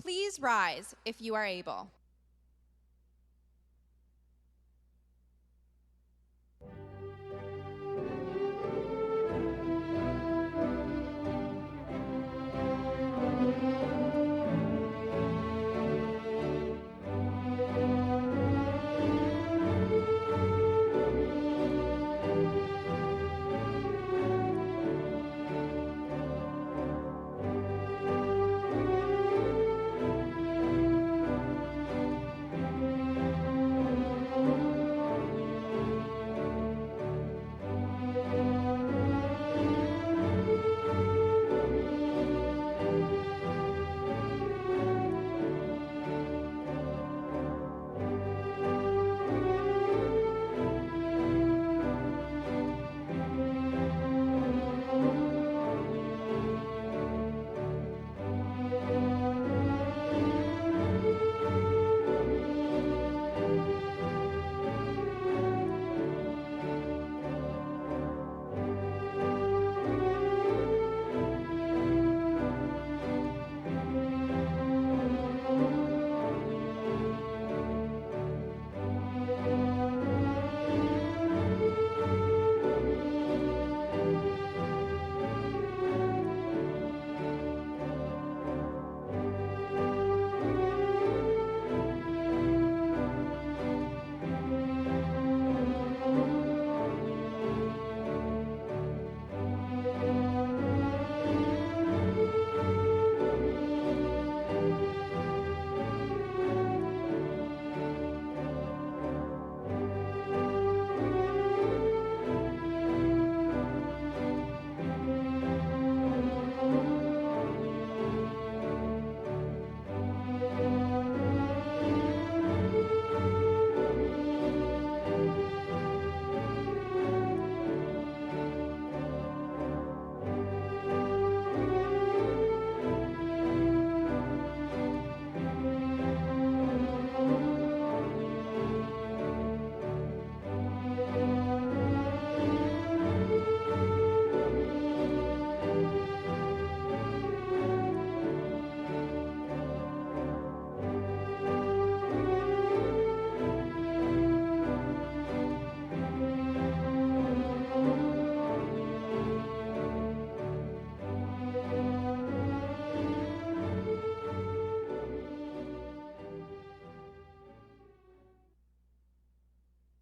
please rise if you are able.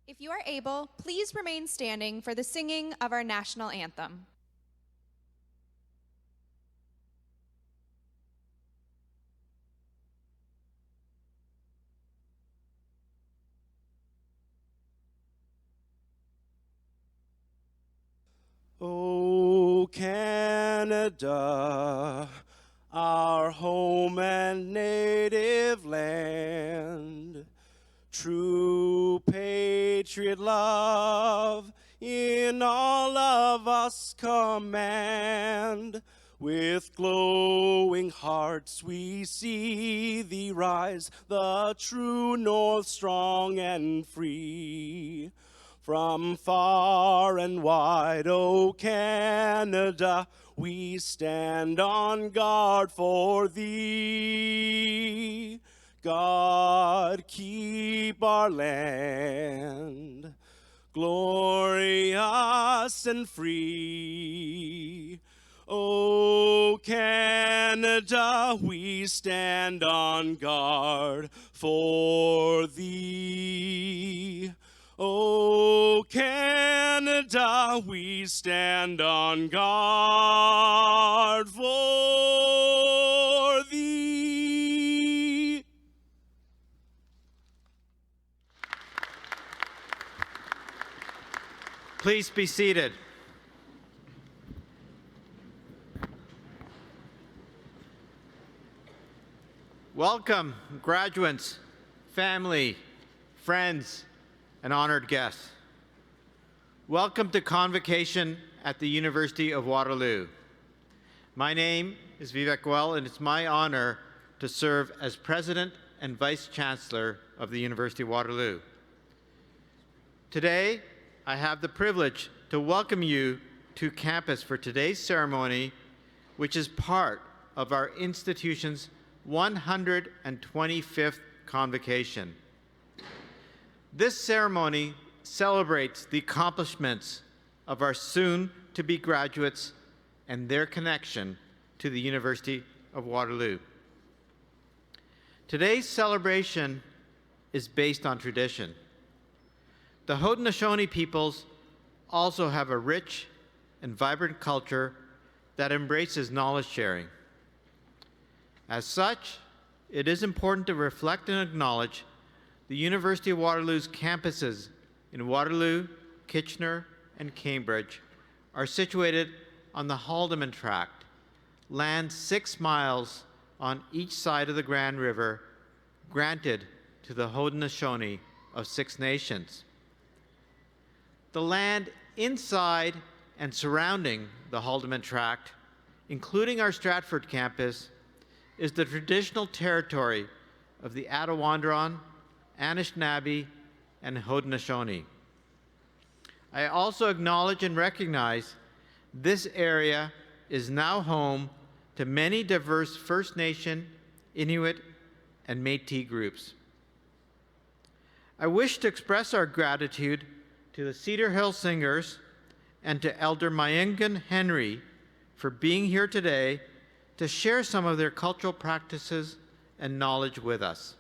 If you are able, please remain standing for the singing of our national anthem. O Canada, our home and native land, true patriot love in all of us command. With glowing hearts we see thee rise, the true north strong and free. From far and wide, O Canada, we stand on guard for thee. God, keep our land glorious and free. O Canada, we stand on guard for thee. O Canada, we stand on guard for thee. Please be seated. Welcome, graduates, family, friends, and honored guests. Welcome to Convocation at the University of Waterloo. My name is Vivek Goel, and it's my honor to serve as President and Vice Chancellor of the University of Waterloo. Today, I have the privilege to welcome you to campus for today's ceremony, which is part of our institution's 125th Convocation. This ceremony celebrates the accomplishments of our soon-to-be graduates and their connection to the University of Waterloo. Today's celebration is based on tradition. The Haudenosaunee peoples also have a rich and vibrant culture that embraces knowledge sharing. As such, it is important to reflect and acknowledge the University of Waterloo's campuses in Waterloo, Kitchener, and Cambridge are situated on the Haldimand Tract, land 6 miles on each side of the Grand River, granted to the Haudenosaunee of 6 nations. The land inside and surrounding the Haldimand Tract, including our Stratford campus, is the traditional territory of the Attawandaron, Anishinaabe, and Haudenosaunee. I also acknowledge and recognize this area is now home to many diverse First Nation, Inuit, and Métis groups. I wish to express our gratitude to the Cedar Hill Singers and to Elder Mayengan Henry for being here today to share some of their cultural practices and knowledge with us.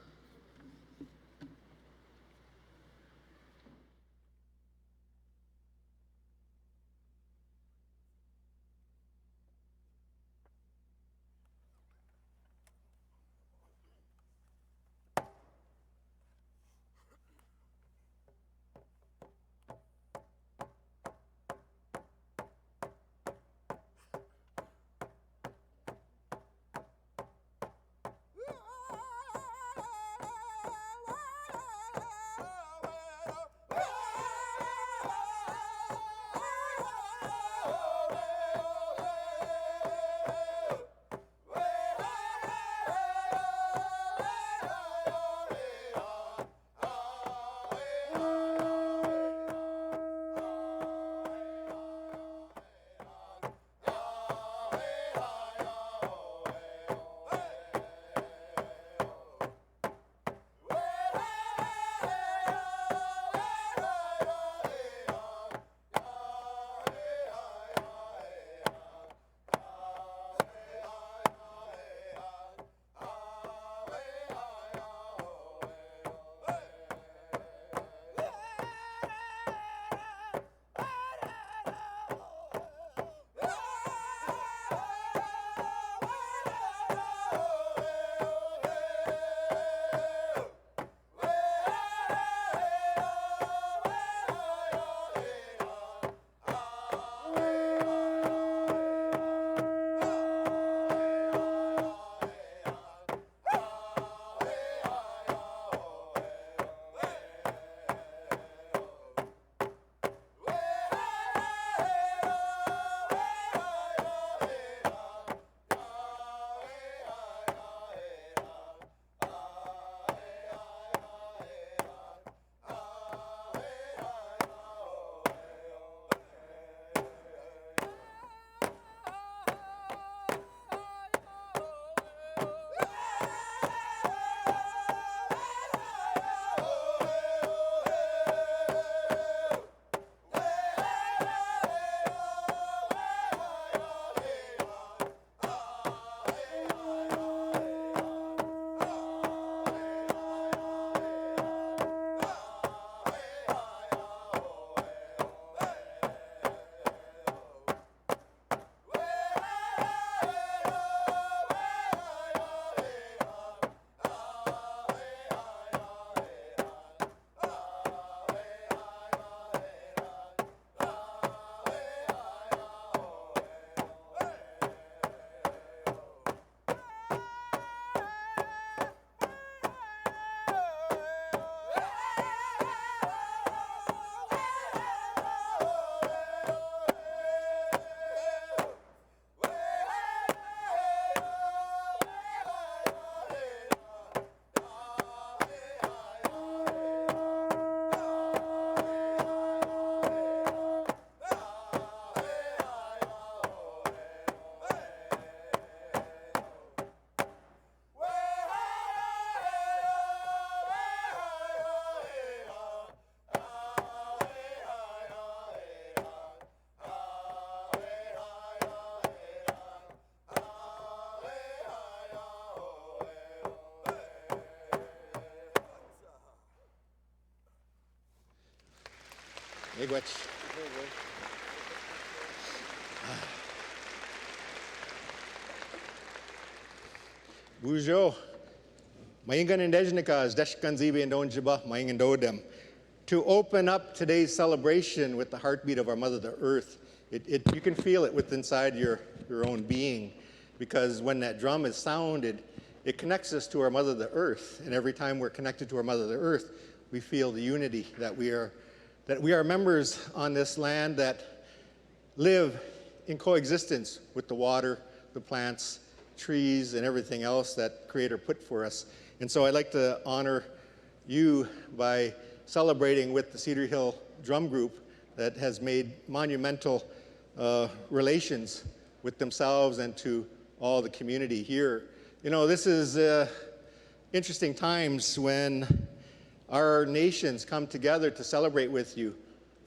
Miigwech. Bujo. Maingan indejnikas deshkan zibi and donjiba maingan dodem. To open up today's celebration with the heartbeat of our Mother, the Earth, you can feel it within inside your own being, because when that drum is sounded, it connects us to our Mother, the Earth. And every time we're connected to our Mother, the Earth, we feel the unity that we are members on this land that live in coexistence with the water, the plants, trees, and everything else that Creator put for us. And so I'd like to honor you by celebrating with the Cedar Hill Drum Group that has made monumental relations with themselves and to all the community here. You know, this is interesting times when our nations come together to celebrate with you.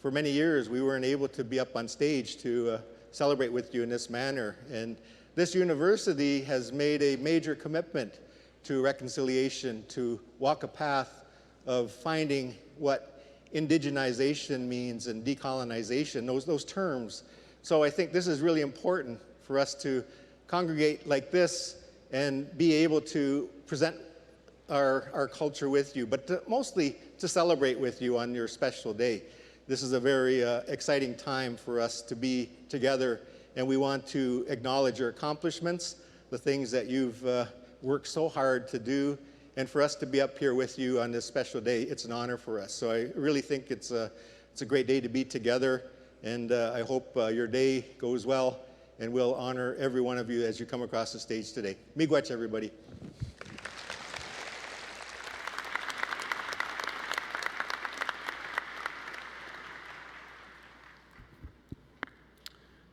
For many years, we weren't able to be up on stage to celebrate with you in this manner. And this university has made a major commitment to reconciliation, to walk a path of finding what indigenization means and decolonization, those terms. So I think this is really important for us to congregate like this and be able to present our culture with you, but mostly to celebrate with you on your special day. This is a very exciting time for us to be together, and we want to acknowledge your accomplishments, the things that you've worked so hard to do, and for us to be up here with you on this special day, it's an honor for us. So I really think it's a great day to be together, and I hope your day goes well, and we'll honor every one of you as you come across the stage today. Miigwech, everybody.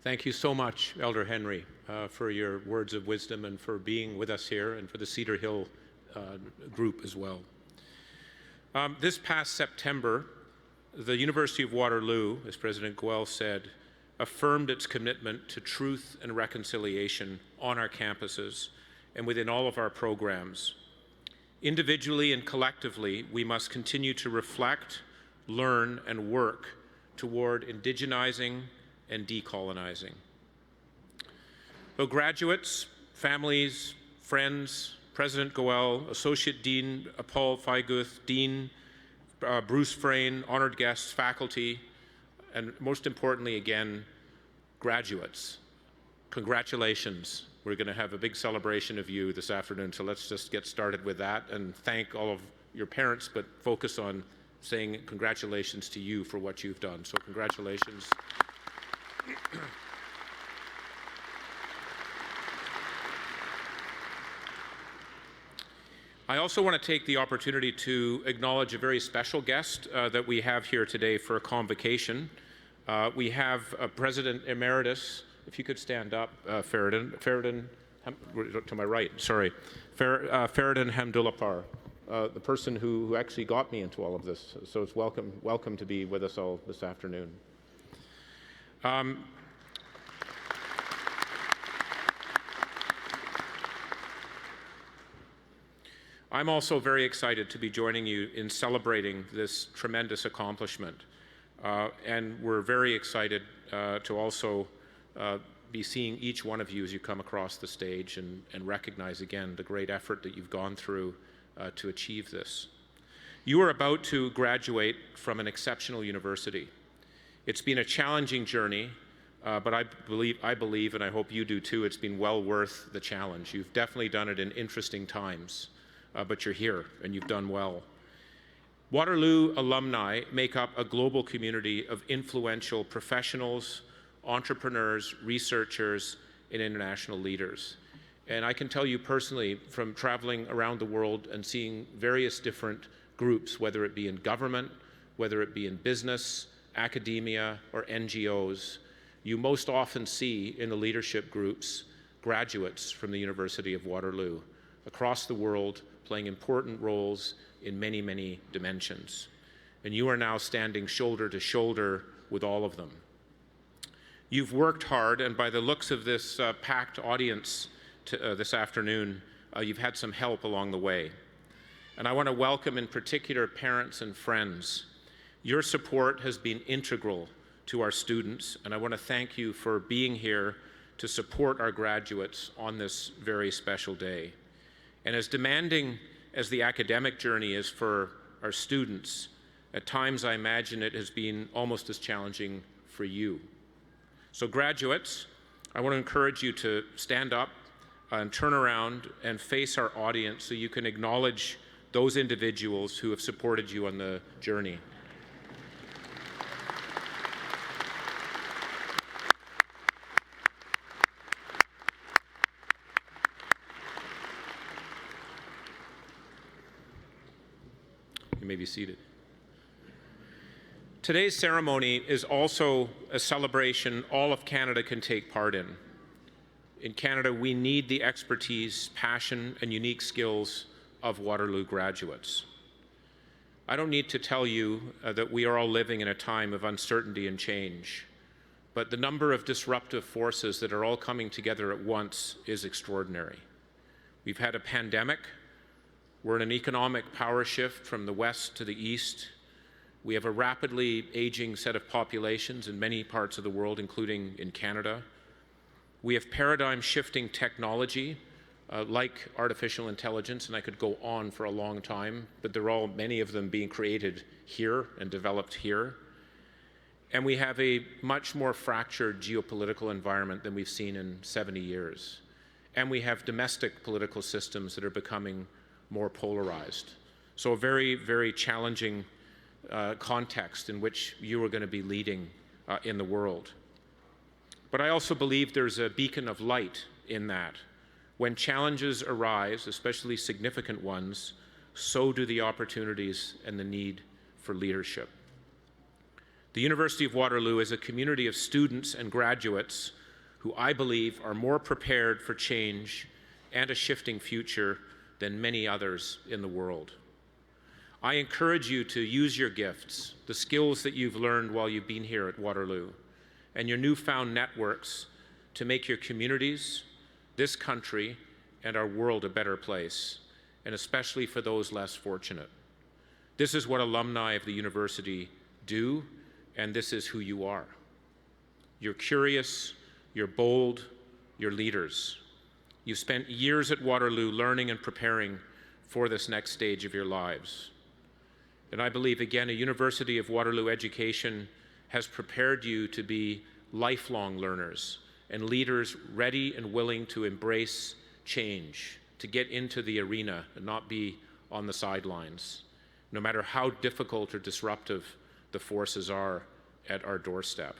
Thank you so much, Elder Henry, for your words of wisdom and for being with us here, and for the Cedar Hill group as well. This past September, the University of Waterloo, as President Goel said, affirmed its commitment to truth and reconciliation on our campuses and within all of our programs. Individually and collectively, we must continue to reflect, learn, and work toward indigenizing and decolonizing. So graduates, families, friends, President Goel, Associate Dean Paul Feiguth, Dean Bruce Frayne, honored guests, faculty, and most importantly, again, graduates. Congratulations. We're going to have a big celebration of you this afternoon, so let's just get started with that and thank all of your parents, but focus on saying congratulations to you for what you've done. So congratulations. I also want to take the opportunity to acknowledge a very special guest that we have here today for a convocation. We have President Emeritus, if you could stand up, Feridun, to my right, sorry, Feridun Hamdullahpur, the person who actually got me into all of this. So it's welcome to be with us all this afternoon. I'm also very excited to be joining you in celebrating this tremendous accomplishment. And we're very excited to also be seeing each one of you as you come across the stage and recognize again the great effort that you've gone through to achieve this. You are about to graduate from an exceptional university. It's been a challenging journey, but I believe, and I hope you do too, it's been well worth the challenge. You've definitely done it in interesting times, but you're here and you've done well. Waterloo alumni make up a global community of influential professionals, entrepreneurs, researchers, and international leaders. And I can tell you personally, from traveling around the world and seeing various different groups, whether it be in government, whether it be in business, academia, or NGOs, you most often see in the leadership groups graduates from the University of Waterloo across the world playing important roles in many, many dimensions. And you are now standing shoulder to shoulder with all of them. You've worked hard, and by the looks of this packed audience this afternoon, you've had some help along the way. And I want to welcome in particular parents and friends. Your support has been integral to our students, and I want to thank you for being here to support our graduates on this very special day. And as demanding as the academic journey is for our students, at times I imagine it has been almost as challenging for you. So graduates, I want to encourage you to stand up and turn around and face our audience so you can acknowledge those individuals who have supported you on the journey. You may be seated. Today's ceremony is also a celebration all of Canada can take part in. In Canada, we need the expertise, passion, and unique skills of Waterloo graduates. I don't need to tell you that we are all living in a time of uncertainty and change, but the number of disruptive forces that are all coming together at once is extraordinary. We've had a pandemic. We're in an economic power shift from the west to the east. We have a rapidly aging set of populations in many parts of the world, including in Canada. We have paradigm-shifting technology, like artificial intelligence, and I could go on for a long time, but many of them being created here and developed here. And we have a much more fractured geopolitical environment than we've seen in 70 years. And we have domestic political systems that are becoming more polarized. So a very, very challenging context in which you are going to be leading in the world. But I also believe there's a beacon of light in that. When challenges arise, especially significant ones, so do the opportunities and the need for leadership. The University of Waterloo is a community of students and graduates who I believe are more prepared for change and a shifting future than many others in the world. I encourage you to use your gifts, the skills that you've learned while you've been here at Waterloo, and your newfound networks to make your communities, this country, and our world a better place, and especially for those less fortunate. This is what alumni of the university do, and this is who you are. You're curious, you're bold, you're leaders. You've spent years at Waterloo learning and preparing for this next stage of your lives. And I believe, again, a University of Waterloo education has prepared you to be lifelong learners and leaders ready and willing to embrace change, to get into the arena and not be on the sidelines, no matter how difficult or disruptive the forces are at our doorstep.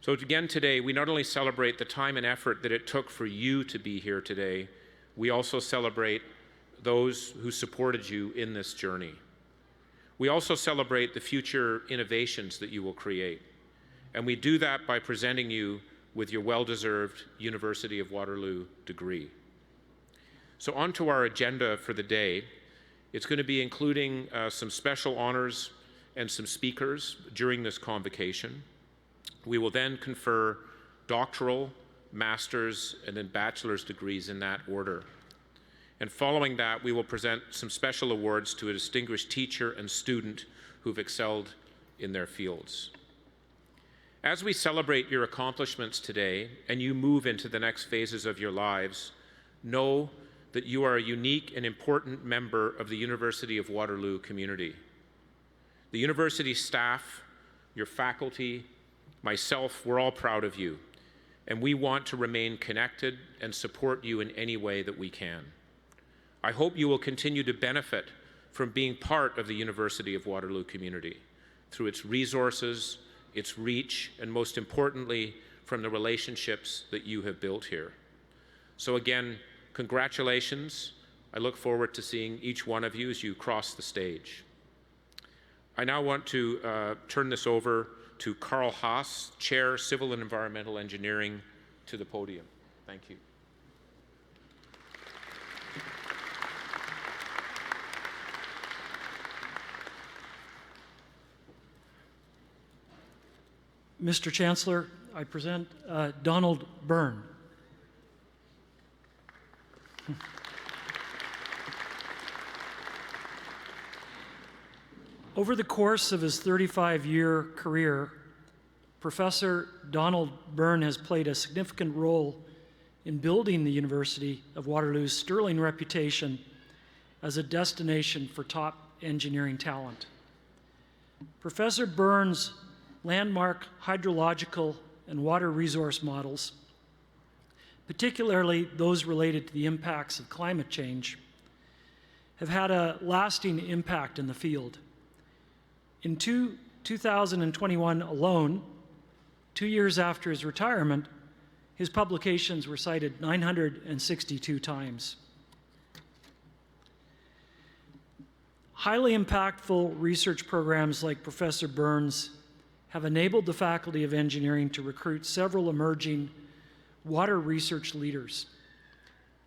So again today, we not only celebrate the time and effort that it took for you to be here today, we also celebrate those who supported you in this journey. We also celebrate the future innovations that you will create. And we do that by presenting you with your well-deserved University of Waterloo degree. So on to our agenda for the day. It's going to be including some special honors and some speakers during this convocation. We will then confer doctoral, master's, and then bachelor's degrees in that order. And following that, we will present some special awards to a distinguished teacher and student who've excelled in their fields. As we celebrate your accomplishments today and you move into the next phases of your lives, know that you are a unique and important member of the University of Waterloo community. The university staff, your faculty, myself, we're all proud of you, and we want to remain connected and support you in any way that we can. I hope you will continue to benefit from being part of the University of Waterloo community through its resources, its reach, and most importantly, from the relationships that you have built here. So again, congratulations. I look forward to seeing each one of you as you cross the stage. I now want to turn this over to Carl Haas, Chair, Civil and Environmental Engineering, to the podium. Thank you. Mr. Chancellor, I present Donald Byrne. Over the course of his 35-year career, Professor Donald Byrne has played a significant role in building the University of Waterloo's sterling reputation as a destination for top engineering talent. Professor Byrne's landmark hydrological and water resource models, particularly those related to the impacts of climate change, have had a lasting impact in the field. In 2021 alone, 2 years after his retirement, his publications were cited 962 times. Highly impactful research programs like Professor Byrne's have enabled the Faculty of Engineering to recruit several emerging water research leaders.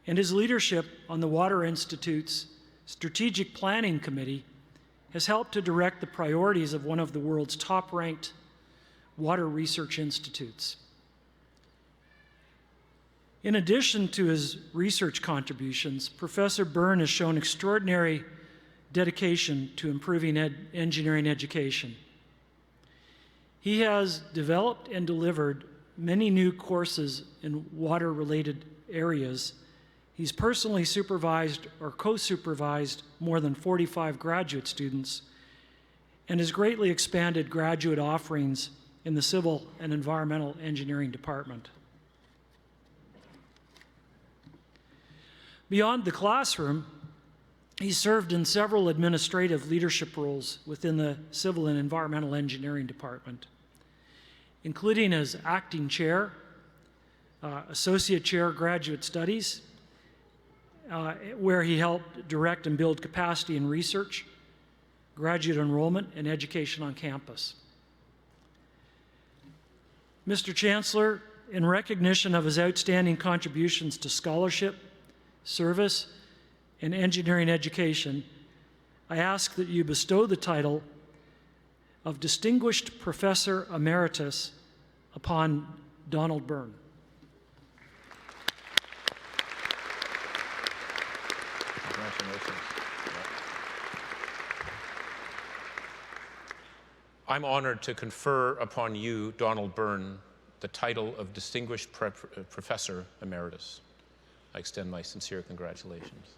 And his leadership on the Water Institute's Strategic Planning Committee has helped to direct the priorities of one of the world's top-ranked water research institutes. In addition to his research contributions, Professor Byrne has shown extraordinary dedication to improving engineering education. He has developed and delivered many new courses in water-related areas. He's personally supervised or co-supervised more than 45 graduate students and has greatly expanded graduate offerings in the civil and environmental engineering department. Beyond the classroom, he served in several administrative leadership roles within the Civil and Environmental Engineering Department, including as acting chair, associate chair graduate studies, where he helped direct and build capacity in research, graduate enrollment, and education on campus. Mr. Chancellor, in recognition of his outstanding contributions to scholarship, service, and engineering education, I ask that you bestow the title of Distinguished Professor Emeritus upon Donald Byrne. Congratulations. I'm honored to confer upon you, Donald Byrne, the title of Distinguished Professor Emeritus. I extend my sincere congratulations.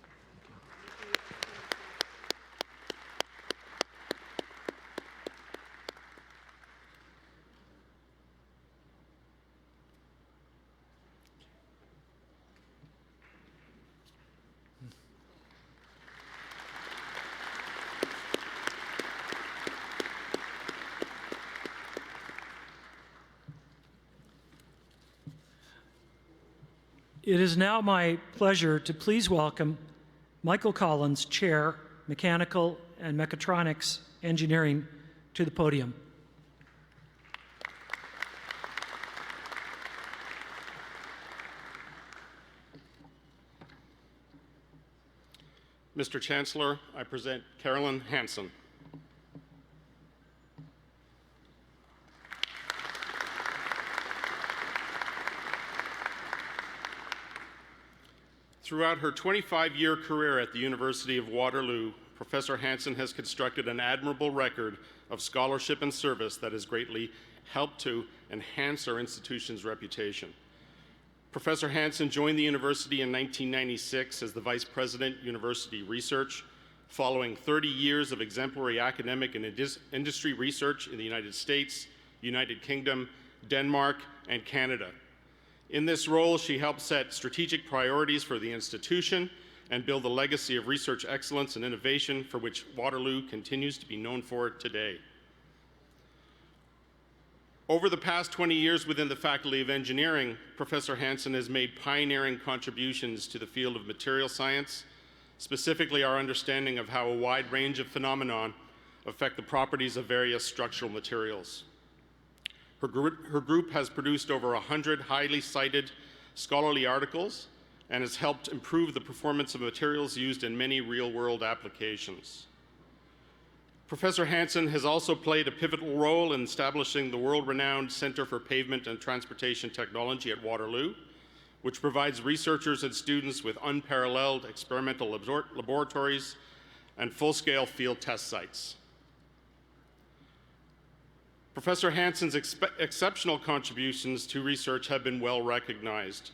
It is now my pleasure to please welcome Michael Collins, Chair, Mechanical and Mechatronics Engineering, to the podium. Mr. Chancellor, I present Carolyn Hansen. Throughout her 25-year career at the University of Waterloo, Professor Hansen has constructed an admirable record of scholarship and service that has greatly helped to enhance our institution's reputation. Professor Hansen joined the university in 1996 as the Vice President, University Research, following 30 years of exemplary academic and industry research in the United States, United Kingdom, Denmark, and Canada. In this role, she helped set strategic priorities for the institution and build a legacy of research excellence and innovation for which Waterloo continues to be known for today. Over the past 20 years within the Faculty of Engineering, Professor Hansen has made pioneering contributions to the field of material science, specifically our understanding of how a wide range of phenomena affect the properties of various structural materials. Her group has produced over 100 highly cited scholarly articles and has helped improve the performance of materials used in many real-world applications. Professor Hansen has also played a pivotal role in establishing the world-renowned Center for Pavement and Transportation Technology at Waterloo, which provides researchers and students with unparalleled experimental laboratories and full-scale field test sites. Professor Hansen's exceptional contributions to research have been well recognized.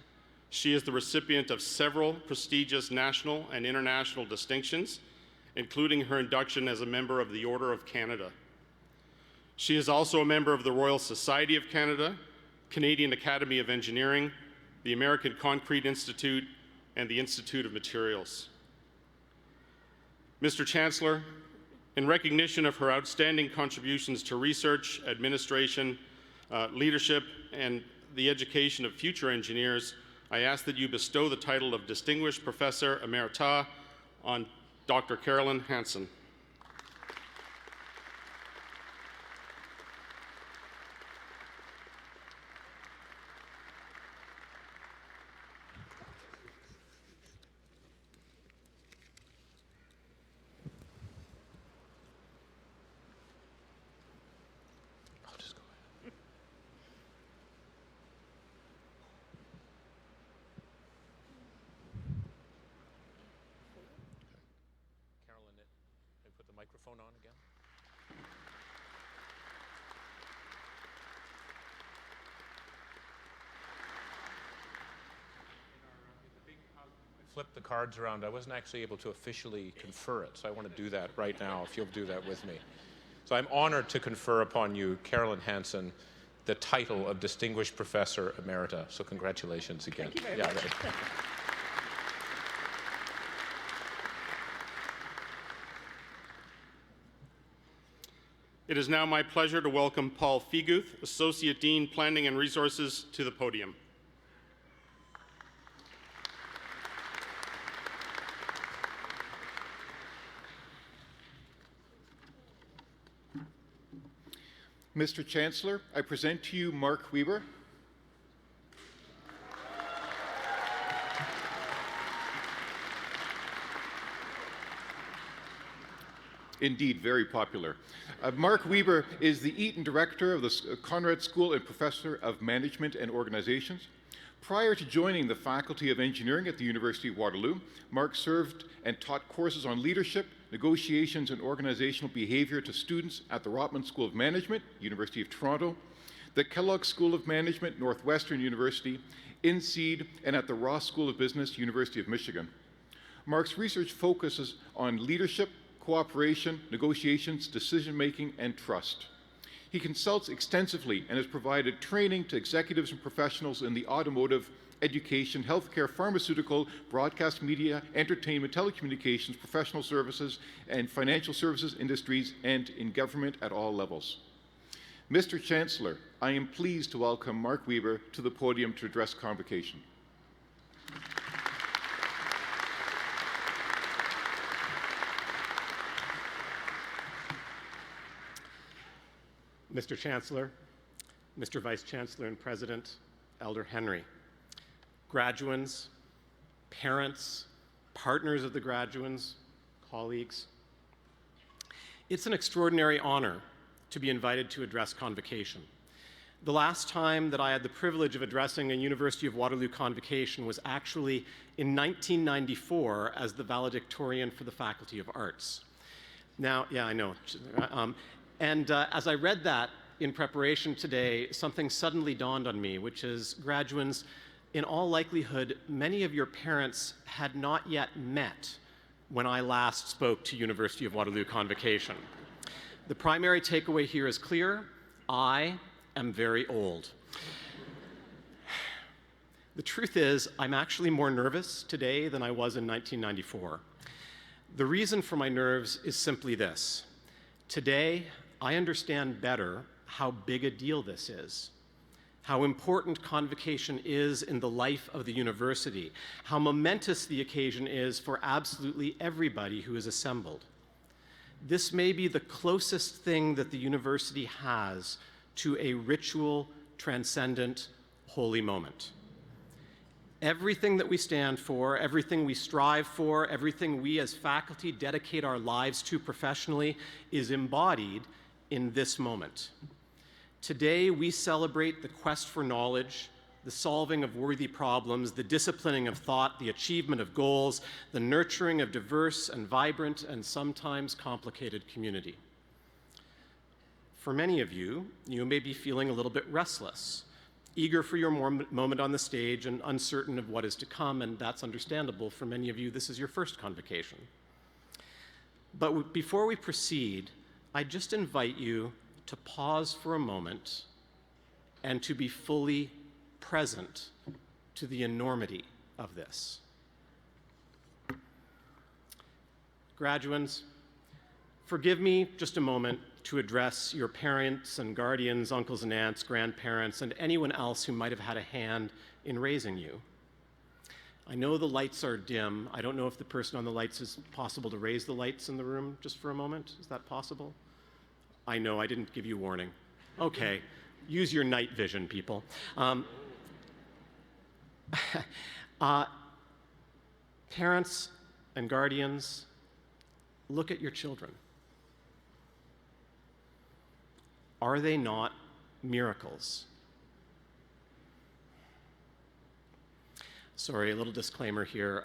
She is the recipient of several prestigious national and international distinctions, including her induction as a member of the Order of Canada. She is also a member of the Royal Society of Canada, Canadian Academy of Engineering, the American Concrete Institute, and the Institute of Materials. Mr. Chancellor, in recognition of her outstanding contributions to research, administration, leadership, and the education of future engineers, I ask that you bestow the title of Distinguished Professor Emerita on Dr. Carolyn Hansen. Microphone on again. Flip the cards around. I wasn't actually able to officially confer it, so I want to do that right now, if you'll do that with me. So I'm honored to confer upon you, Carolyn Hansen, the title of Distinguished Professor Emerita. So congratulations again. Thank you very much. It is now my pleasure to welcome Paul Feguth, Associate Dean, Planning and Resources, to the podium. Mr. Chancellor, I present to you Mark Weber. Indeed, very popular. Mark Weber is the Eaton Director of the Conrad School and Professor of Management and Organizations. Prior to joining the Faculty of Engineering at the University of Waterloo, Mark served and taught courses on leadership, negotiations, and organizational behavior to students at the Rotman School of Management, University of Toronto, the Kellogg School of Management, Northwestern University, INSEAD, and at the Ross School of Business, University of Michigan. Mark's research focuses on leadership, cooperation, negotiations, decision-making, and trust. He consults extensively and has provided training to executives and professionals in the automotive, education, healthcare, pharmaceutical, broadcast media, entertainment, telecommunications, professional services, and financial services industries, and in government at all levels. Mr. Chancellor, I am pleased to welcome Mark Weber to the podium to address Convocation. Mr. Chancellor, Mr. Vice Chancellor and President, Elder Henry, graduands, parents, partners of the graduands, colleagues, it's an extraordinary honor to be invited to address Convocation. The last time that I had the privilege of addressing a University of Waterloo Convocation was actually in 1994 as the valedictorian for the Faculty of Arts. Now, yeah, I know. As I read that in preparation today, something suddenly dawned on me, which is, graduands, in all likelihood, many of your parents had not yet met when I last spoke to University of Waterloo Convocation. The primary takeaway here is clear: I am very old. The truth is, I'm actually more nervous today than I was in 1994. The reason for my nerves is simply this: today, I understand better how big a deal this is, how important Convocation is in the life of the university, how momentous the occasion is for absolutely everybody who is assembled. This may be the closest thing that the university has to a ritual, transcendent, holy moment. Everything that we stand for, everything we strive for, everything we as faculty dedicate our lives to professionally is embodied in this moment. Today, we celebrate the quest for knowledge, the solving of worthy problems, the disciplining of thought, the achievement of goals, the nurturing of diverse and vibrant and sometimes complicated community. For many of you, you may be feeling a little bit restless, eager for your moment on the stage and uncertain of what is to come, and that's understandable. For many of you, this is your first convocation. But before we proceed, I just invite you to pause for a moment and to be fully present to the enormity of this. Graduands, forgive me just a moment to address your parents and guardians, uncles and aunts, grandparents, and anyone else who might have had a hand in raising you. I know the lights are dim. I don't know if the person on the lights is possible to raise the lights in the room just for a moment. Is that possible? I know, I didn't give you warning. Okay, use your night vision, people. Parents and guardians, look at your children. Are they not miracles? Sorry, a little disclaimer here.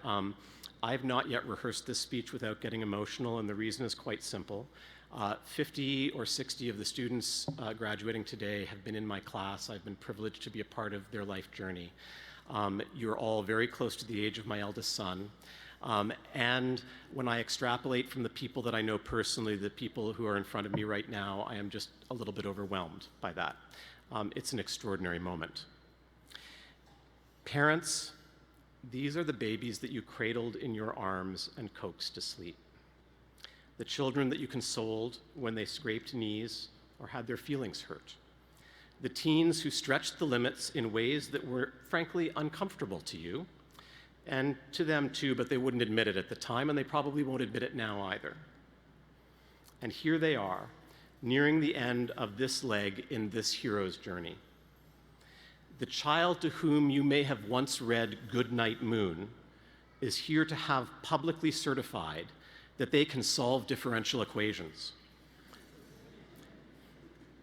I've not yet rehearsed this speech without getting emotional, and the reason is quite simple. 50 or 60 of the students graduating today have been in my class. I've been privileged to be a part of their life journey. You're all very close to the age of my eldest son. And when I extrapolate from the people that I know personally, the people who are in front of me right now, I am just a little bit overwhelmed by that. It's an extraordinary moment. Parents, these are the babies that you cradled in your arms and coaxed to sleep. The children that you consoled when they scraped knees or had their feelings hurt. The teens who stretched the limits in ways that were frankly uncomfortable to you, and to them too, but they wouldn't admit it at the time, and they probably won't admit it now either. And here they are, nearing the end of this leg in this hero's journey. The child to whom you may have once read Goodnight Moon is here to have publicly certified that they can solve differential equations.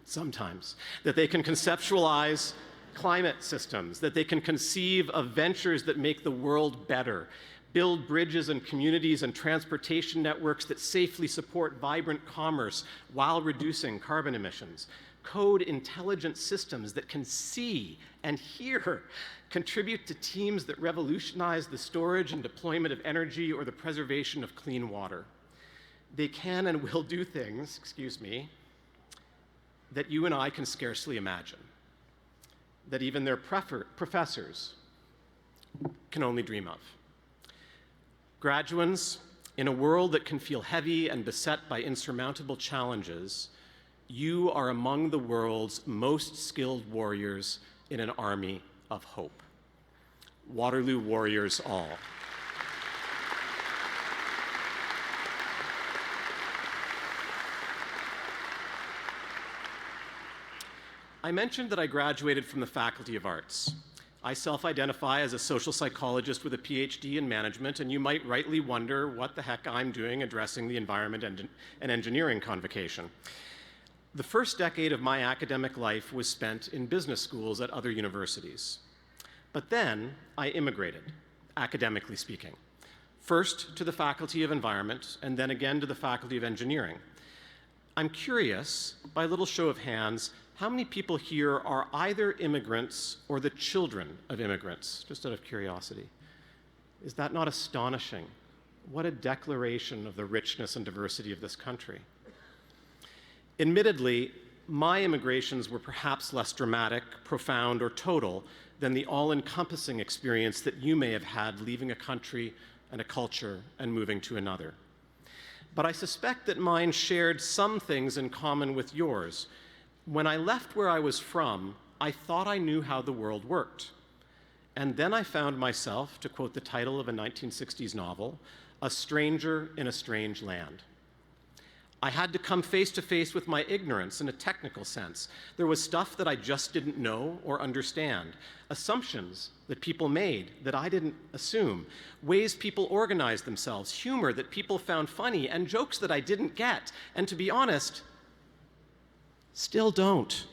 Sometimes. That they can conceptualize climate systems, that they can conceive of ventures that make the world better, build bridges and communities and transportation networks that safely support vibrant commerce while reducing carbon emissions, code intelligent systems that can see and hear, contribute to teams that revolutionize the storage and deployment of energy or the preservation of clean water. They can and will do things, that you and I can scarcely imagine, that even their professors can only dream of. Graduands, in a world that can feel heavy and beset by insurmountable challenges, you are among the world's most skilled warriors in an army of hope. Waterloo warriors all. I mentioned that I graduated from the Faculty of Arts. I self-identify as a social psychologist with a PhD in management, and you might rightly wonder what the heck I'm doing addressing the environment and engineering convocation. The first decade of my academic life was spent in business schools at other universities. But then I immigrated, academically speaking, first to the Faculty of Environment, and then again to the Faculty of Engineering. I'm curious, by a little show of hands, how many people here are either immigrants or the children of immigrants, just out of curiosity? Is that not astonishing? What a declaration of the richness and diversity of this country. Admittedly, my immigrations were perhaps less dramatic, profound, or total than the all-encompassing experience that you may have had leaving a country and a culture and moving to another. But I suspect that mine shared some things in common with yours. When I left where I was from, I thought I knew how the world worked. And then I found myself, to quote the title of a 1960s novel, a stranger in a strange land. I had to come face to face with my ignorance in a technical sense. There was stuff that I just didn't know or understand, assumptions that people made that I didn't assume, ways people organized themselves, humor that people found funny, and jokes that I didn't get. And to be honest, still don't.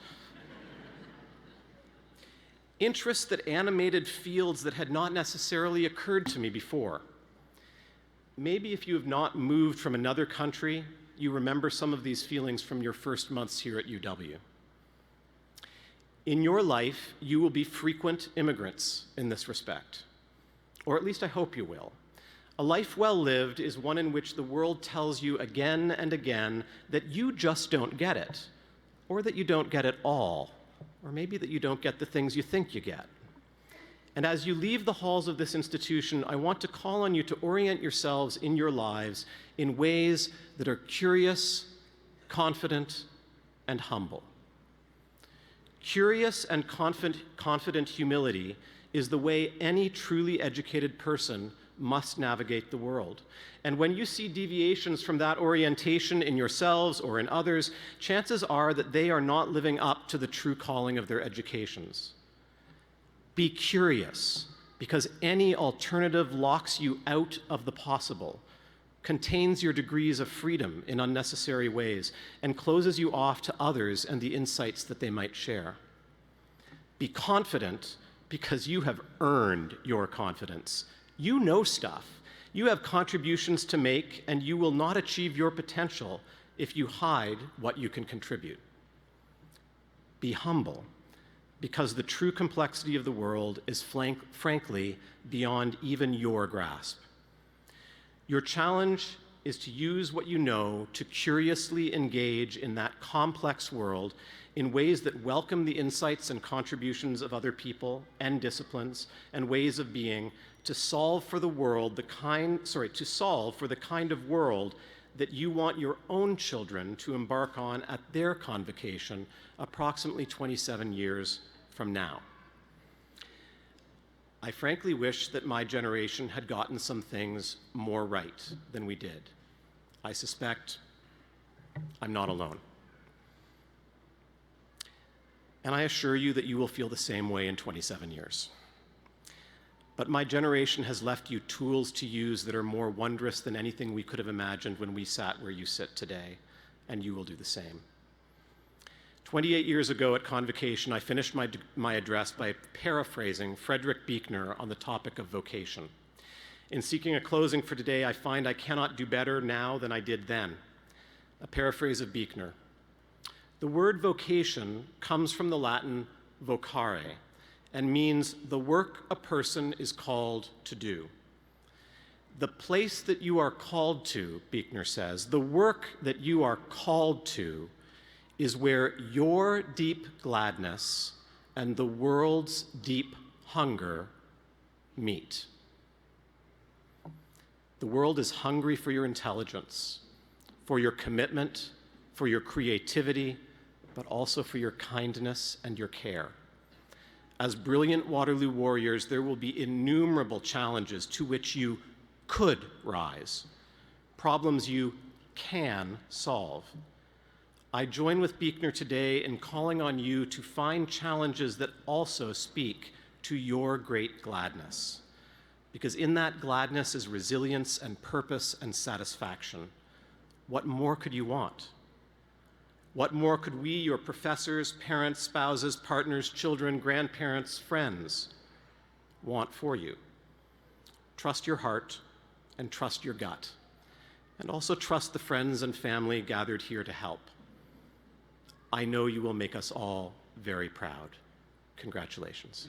Interests that animated fields that had not necessarily occurred to me before. Maybe if you have not moved from another country you remember some of these feelings from your first months here at UW. In your life, you will be frequent immigrants in this respect, or at least I hope you will. A life well lived is one in which the world tells you again and again that you just don't get it, or that you don't get it all, or maybe that you don't get the things you think you get. And as you leave the halls of this institution, I want to call on you to orient yourselves in your lives in ways that are curious, confident, and humble. Curious and confident humility is the way any truly educated person must navigate the world. And when you see deviations from that orientation in yourselves or in others, chances are that they are not living up to the true calling of their educations. Be curious, because any alternative locks you out of the possible, contains your degrees of freedom in unnecessary ways, and closes you off to others and the insights that they might share. Be confident, because you have earned your confidence. You know stuff. You have contributions to make, and you will not achieve your potential if you hide what you can contribute. Be humble, because the true complexity of the world is frankly beyond even your grasp. Your challenge is to use what you know to curiously engage in that complex world in ways that welcome the insights and contributions of other people and disciplines and ways of being, to solve for the kind of world that you want your own children to embark on at their convocation approximately 27 years from now. I frankly wish that my generation had gotten some things more right than we did. I suspect I'm not alone. And I assure you that you will feel the same way in 27 years. But my generation has left you tools to use that are more wondrous than anything we could have imagined when we sat where you sit today, and you will do the same. 28 years ago at Convocation, I finished my address by paraphrasing Frederick Buechner on the topic of vocation. In seeking a closing for today, I find I cannot do better now than I did then. A paraphrase of Buechner. The word vocation comes from the Latin vocare and means the work a person is called to do. The place that you are called to, Buechner says, the work that you are called to is where your deep gladness and the world's deep hunger meet. The world is hungry for your intelligence, for your commitment, for your creativity, but also for your kindness and your care. As brilliant Waterloo warriors, there will be innumerable challenges to which you could rise, problems you can solve. I join with Buechner today in calling on you to find challenges that also speak to your great gladness, because in that gladness is resilience and purpose and satisfaction. What more could you want? What more could we, your professors, parents, spouses, partners, children, grandparents, friends, want for you? Trust your heart and trust your gut, and also trust the friends and family gathered here to help. I know you will make us all very proud. Congratulations.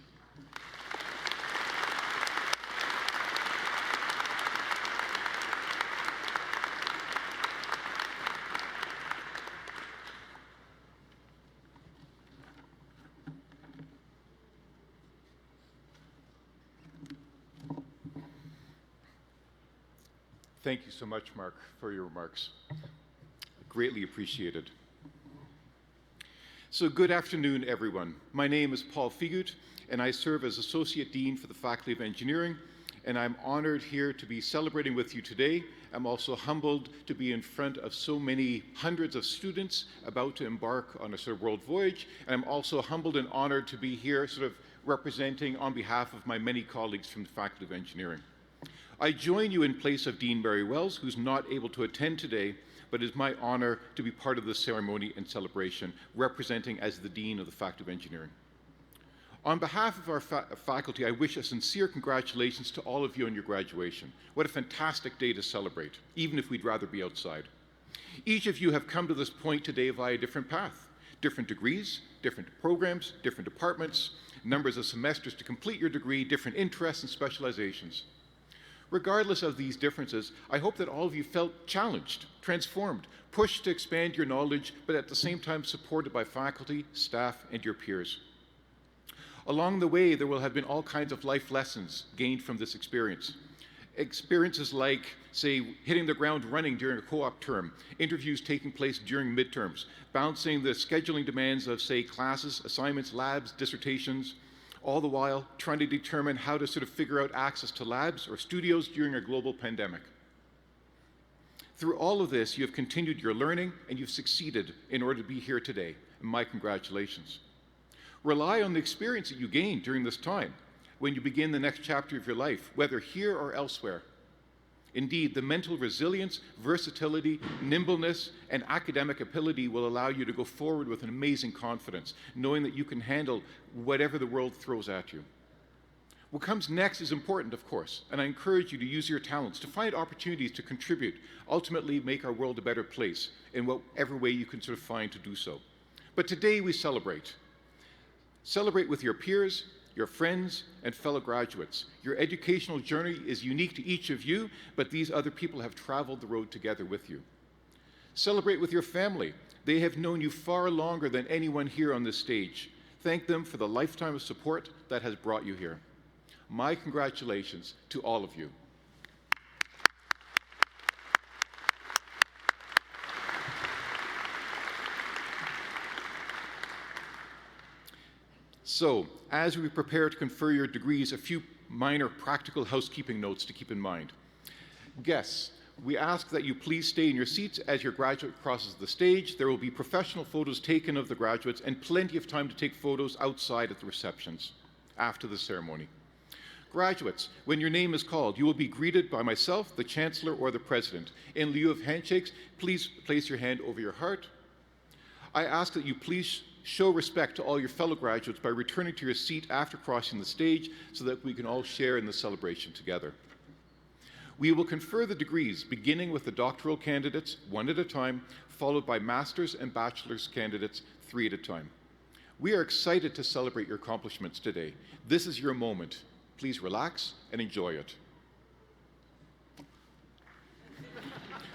Thank you so much, Mark, for your remarks. Greatly appreciated. So good afternoon, everyone. My name is Paul Figut, and I serve as Associate Dean for the Faculty of Engineering, and I'm honored here to be celebrating with you today. I'm also humbled to be in front of so many hundreds of students about to embark on a sort of world voyage, and I'm also humbled and honored to be here sort of representing on behalf of my many colleagues from the Faculty of Engineering. I join you in place of Dean Mary Wells, who's not able to attend today, but it's my honor to be part of this ceremony and celebration, representing as the Dean of the Faculty of Engineering. On behalf of our faculty, I wish a sincere congratulations to all of you on your graduation. What a fantastic day to celebrate, even if we'd rather be outside. Each of you have come to this point today via a different path, different degrees, different programs, different departments, numbers of semesters to complete your degree, different interests and specializations. Regardless of these differences, I hope that all of you felt challenged, transformed, pushed to expand your knowledge, but at the same time supported by faculty, staff, and your peers. Along the way, there will have been all kinds of life lessons gained from this experience. Experiences like, say, hitting the ground running during a co-op term, interviews taking place during midterms, balancing the scheduling demands of, say, classes, assignments, labs, dissertations, all the while trying to determine how to sort of figure out access to labs or studios during a global pandemic. Through all of this, you have continued your learning and you've succeeded in order to be here today. And my congratulations. Rely on the experience that you gained during this time when you begin the next chapter of your life, whether here or elsewhere. Indeed, the mental resilience, versatility, nimbleness, and academic ability will allow you to go forward with an amazing confidence, knowing that you can handle whatever the world throws at you. What comes next is important, of course, and I encourage you to use your talents to find opportunities to contribute, ultimately make our world a better place in whatever way you can sort of find to do so. But today we celebrate. Celebrate with your peers, your friends, and fellow graduates. Your educational journey is unique to each of you, but these other people have traveled the road together with you. Celebrate with your family. They have known you far longer than anyone here on this stage. Thank them for the lifetime of support that has brought you here. My congratulations to all of you. So, as we prepare to confer your degrees, a few minor practical housekeeping notes to keep in mind. Guests, we ask that you please stay in your seats as your graduate crosses the stage. There will be professional photos taken of the graduates and plenty of time to take photos outside at the receptions after the ceremony. Graduates, when your name is called, you will be greeted by myself, the Chancellor, or the President. In lieu of handshakes, please place your hand over your heart. I ask that you please show respect to all your fellow graduates by returning to your seat after crossing the stage so that we can all share in the celebration together. We will confer the degrees, beginning with the doctoral candidates, one at a time, followed by master's and bachelor's candidates, three at a time. We are excited to celebrate your accomplishments today. This is your moment. Please relax and enjoy it.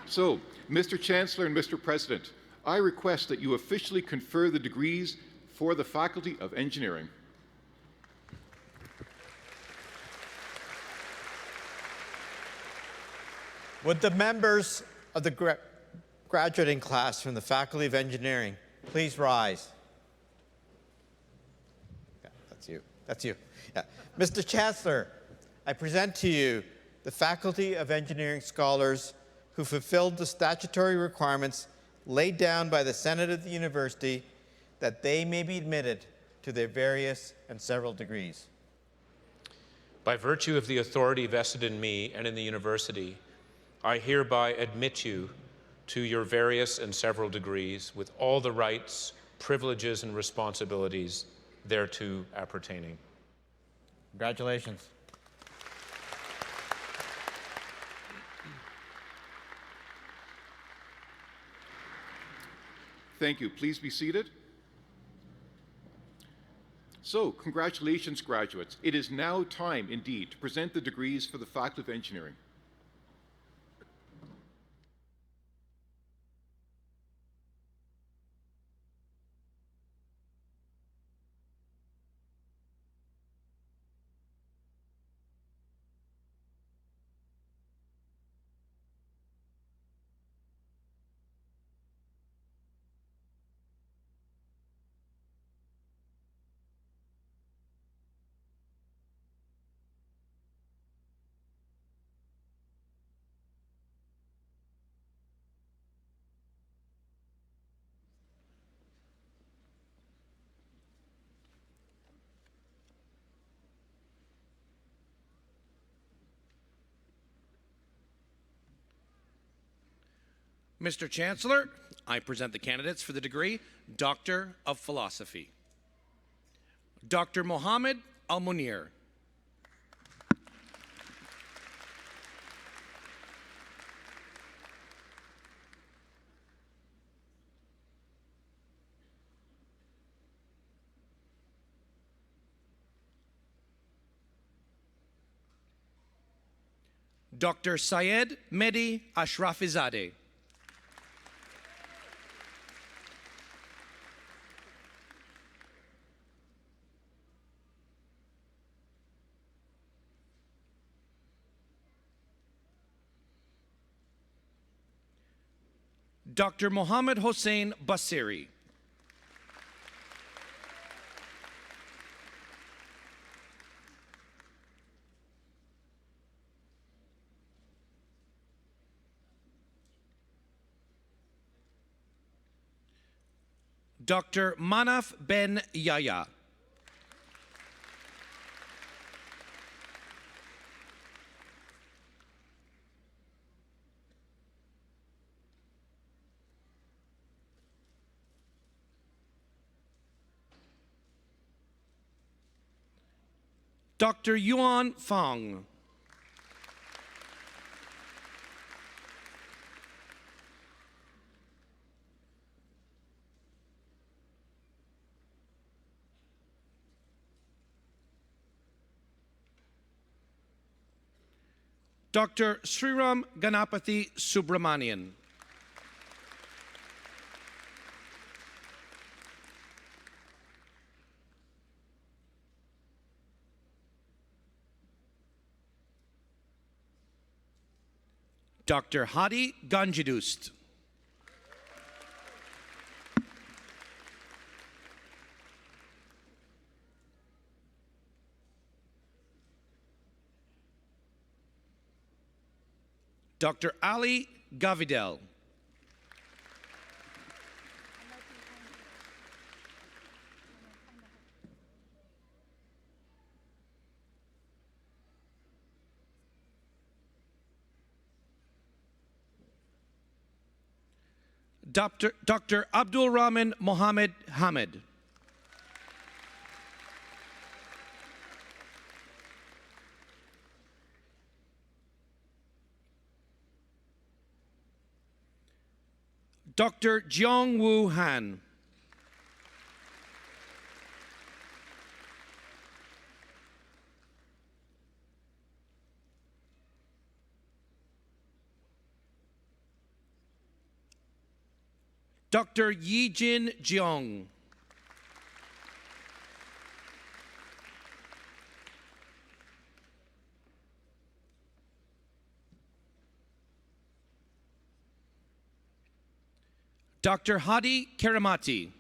So, Mr. Chancellor and Mr. President, I request that you officially confer the degrees for the Faculty of Engineering. Would the members of the graduating class from the Faculty of Engineering please rise? Yeah, that's you. That's you. Yeah. Mr. Chancellor, I present to you the Faculty of Engineering scholars who fulfilled the statutory requirements laid down by the Senate of the University that they may be admitted to their various and several degrees. By virtue of the authority vested in me and in the university, I hereby admit you to your various and several degrees with all the rights, privileges, and responsibilities thereto appertaining. Congratulations. Thank you. Please be seated. So, congratulations, graduates. It is now time, indeed, to present the degrees for the Faculty of Engineering. Mr. Chancellor, I present the candidates for the degree Doctor of Philosophy. Dr. Mohammed Al-Munir. Dr. Syed Mehdi Ashrafizadeh. Dr. Mohammed Hossein Basiri. Dr. Manaf Ben Yahya. Dr. Yuan Fang. Dr. Sriram Ganapathy Subramanian. Dr. Hadi Ganjidust. Dr. Ali Gavidel. Dr. Abdul Rahman Mohammed Hamid. Dr. Jiang Wu Han. Dr. Yijin Jiang. Dr. Hadi Karamati.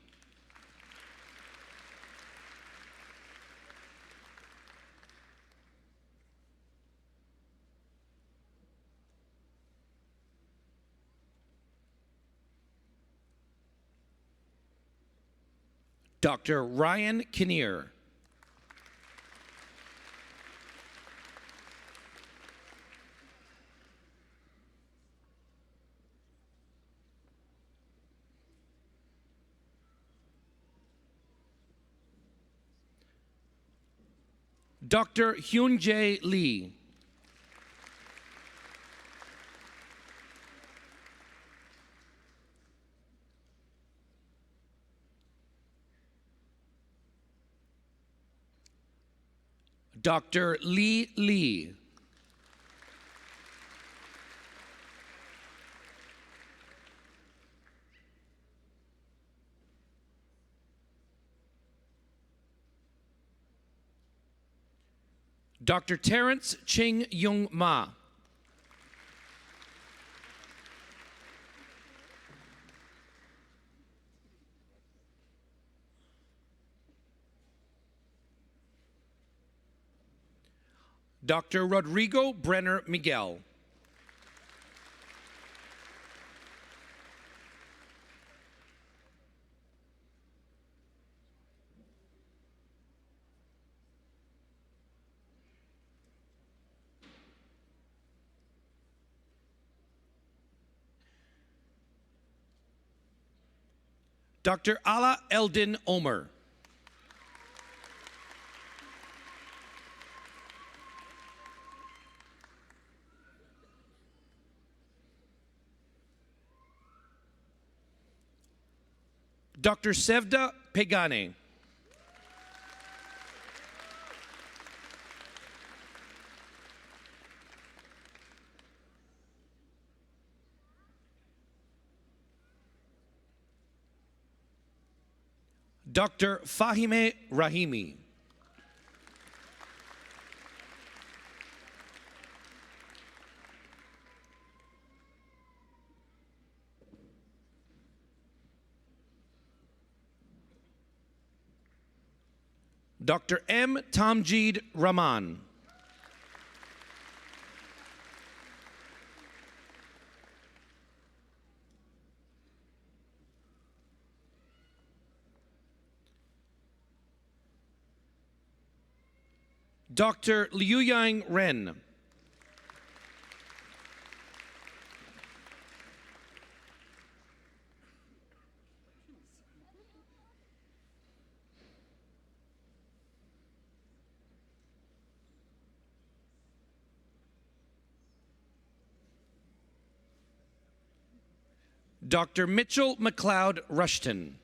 Dr. Ryan Kinnear. Dr. Hyun-jae Lee. Dr. Lee Lee. Dr. Terrence Ching Yung Ma. Dr. Rodrigo Brenner Miguel. Dr. Ala Eldin Omer. Dr. Sevda Pegane. Dr. Fahime Rahimi. Dr. M. Tamjeed Rahman. Dr. Liuyang Ren. Dr. Mitchell McLeod Rushton.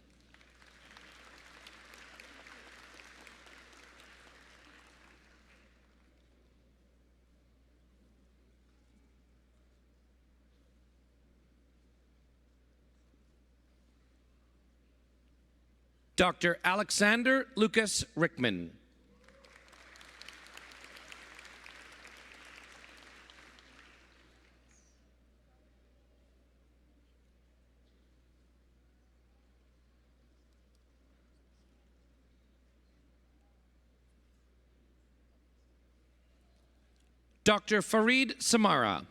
Dr. Alexander Lucas Rickman. Dr. Farid Samara.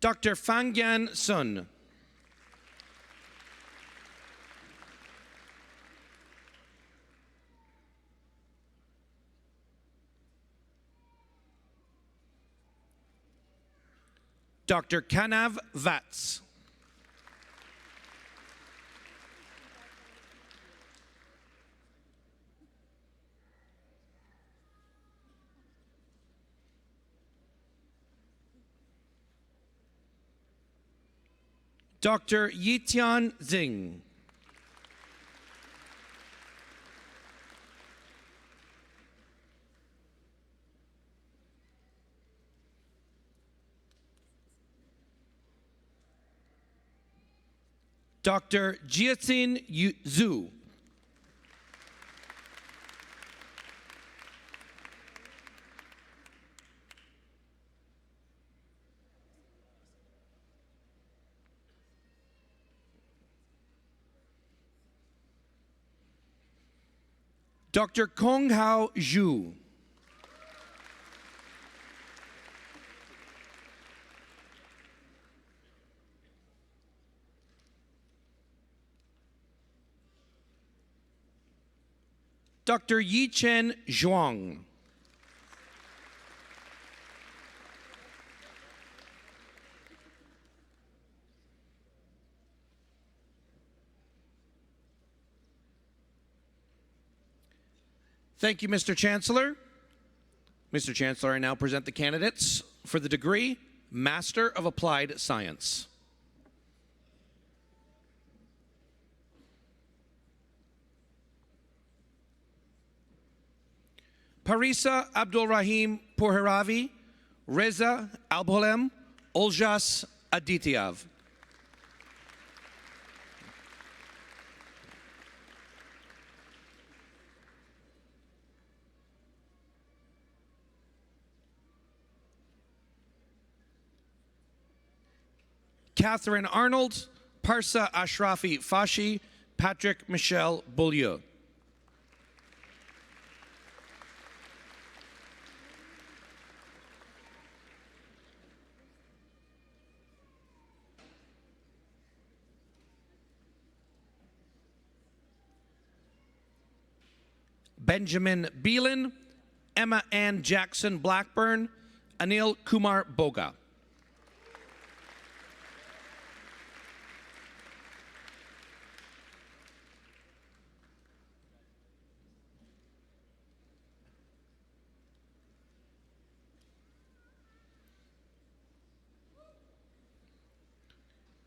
Dr. Fangyan Sun. Dr. Kanav Vats. Dr. Yitian Zing. Dr. Jiatin Zhu. Dr. Kong Hao Zhu. Dr. Yichen Zhuang. Thank you, Mr. Chancellor. Mr. Chancellor, I now present the candidates for the degree Master of Applied Science. Parisa Abdul Rahim Pourheravi, Reza Albolem, Oljas Adityav. Catherine Arnold, Parsa Ashrafi Fashi, Patrick Michel Beaulieu. Benjamin Beelan, Emma Ann Jackson Blackburn, Anil Kumar Boga.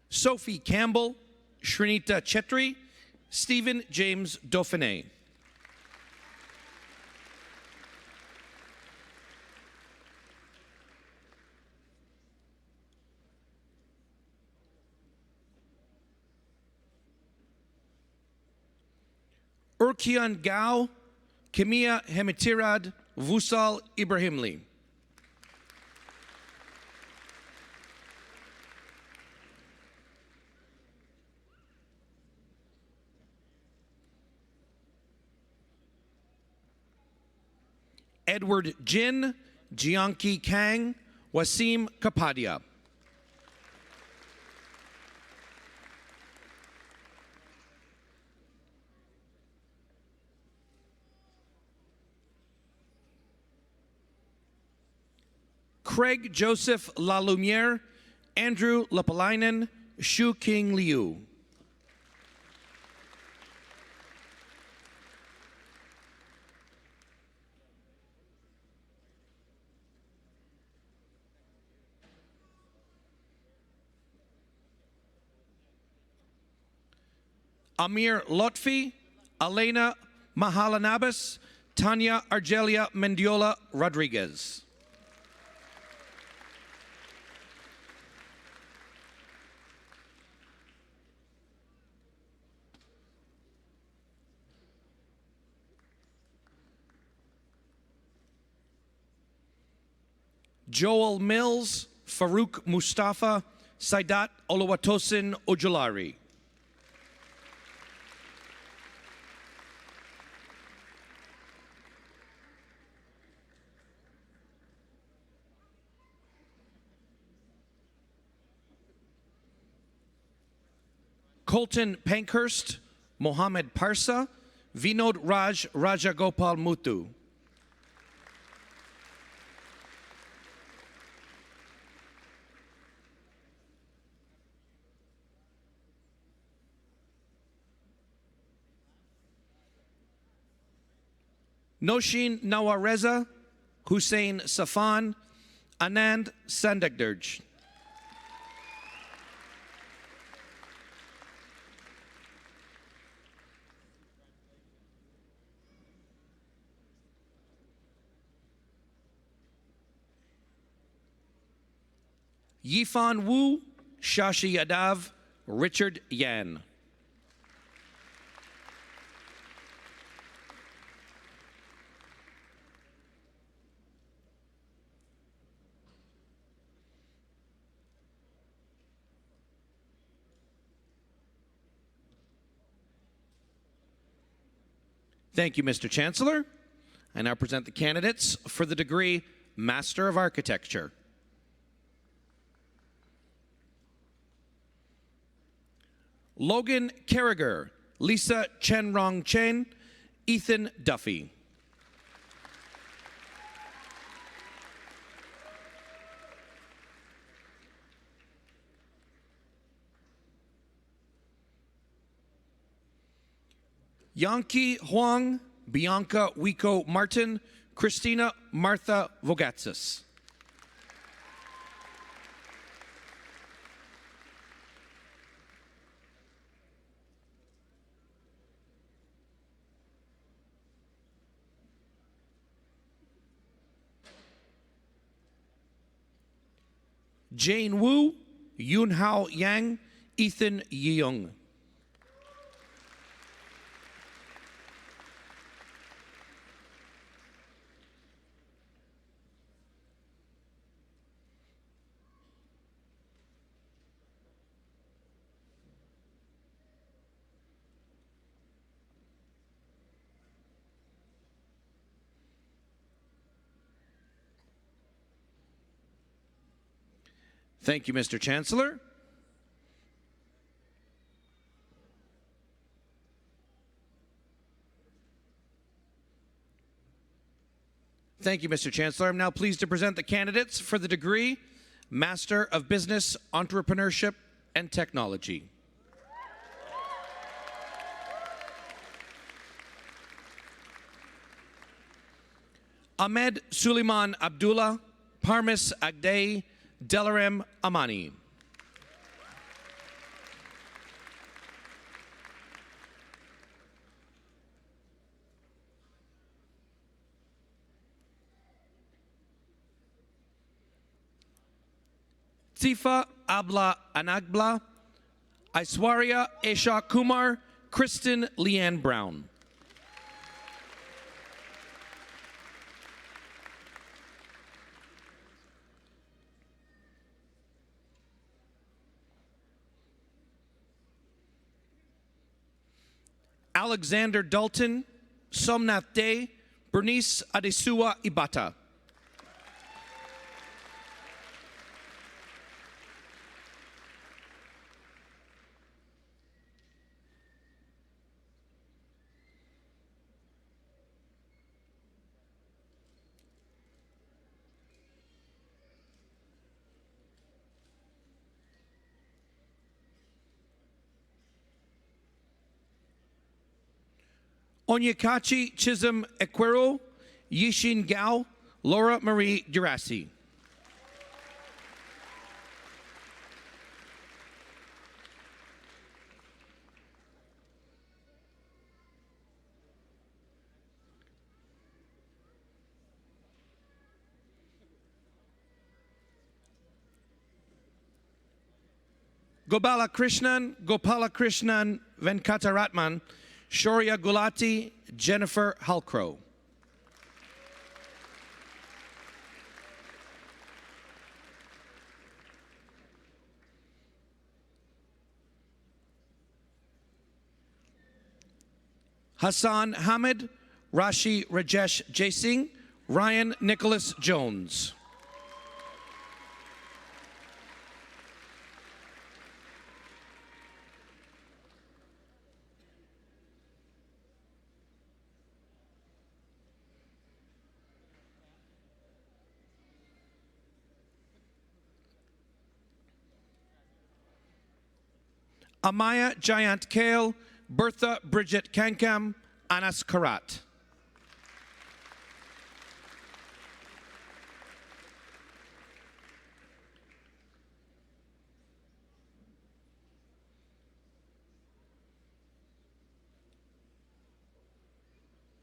Sophie Campbell, Srinita Chetri, Stephen James Dauphiné. Urkian Gao, Kimia Hemitirad, Vusal Ibrahimli. Edward Jin, Jianqi Kang, Wasim Kapadia. Craig Joseph Lalumiere, Andrew Lapalainen, Shu King Liu. Amir Lotfi, Elena Mahalanabas, Tanya Argelia Mendiola Rodriguez. Joel Mills, Farouk Mustafa, Saidat Oluwatosin Ojulari. Colton Pankhurst, Mohammed Parsa, Vinod Raj Rajagopal Muthu. Noshin Nawareza, Hussein Safan, Anand Sandagdirj. Yifan Wu, Shashi Yadav, Richard Yan. Thank you, Mr. Chancellor. I now present the candidates for the degree Master of Architecture. Logan Carragher, Lisa Chenrong Chen, Ethan Duffy. Yanki Huang, Bianca Wiko Martin, Christina Martha Vogatsis. Jane Wu, Yunhao Yang, Ethan Yeung. Thank you, Mr. Chancellor. Thank you, Mr. Chancellor. I'm now pleased to present the candidates for the degree Master of Business, Entrepreneurship, and Technology. Ahmed Suleiman Abdullah, Parmis Agdei, Delarem Amani. Tifa Abla Anagbla, Aiswarya Esha Kumar, Kristen Leanne Brown. Alexander Dalton, Somnath Day, Bernice Adesua Ibata. Onyekachi Chisholm Equero, Yishin Gao, Laura Marie Durassi. Gopala Krishnan Venkataratman, Shoria Gulati, Jennifer Halcrow. Hassan Hamid, Rashi Rajesh Jasing, Ryan Nicholas Jones. Amaya Jayant Kale, Bertha Bridget Kankam, Anas Karat.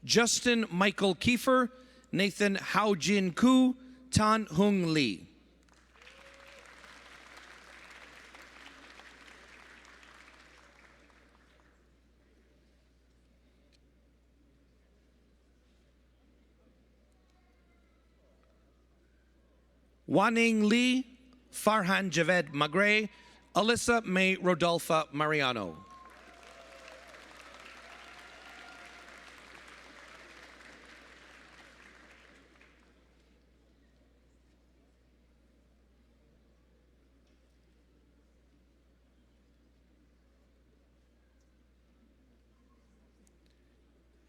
Justin Michael Kiefer, Nathan Hao Jin Koo, Tan Hung Lee. Waning Lee, Farhan Javed Magre, Alyssa May Rodolfa Mariano.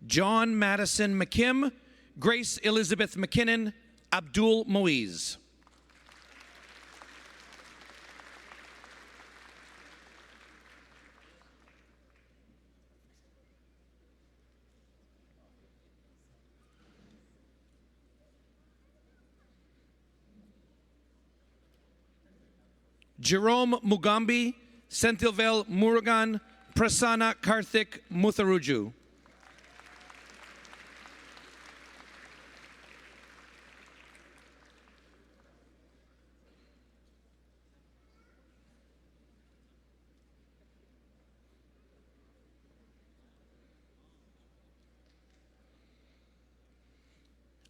John Madison McKim, Grace Elizabeth McKinnon, Abdul Moiz. Jerome Mugambi, Senthilvel Murugan, Prasanna Karthik Mutharuju.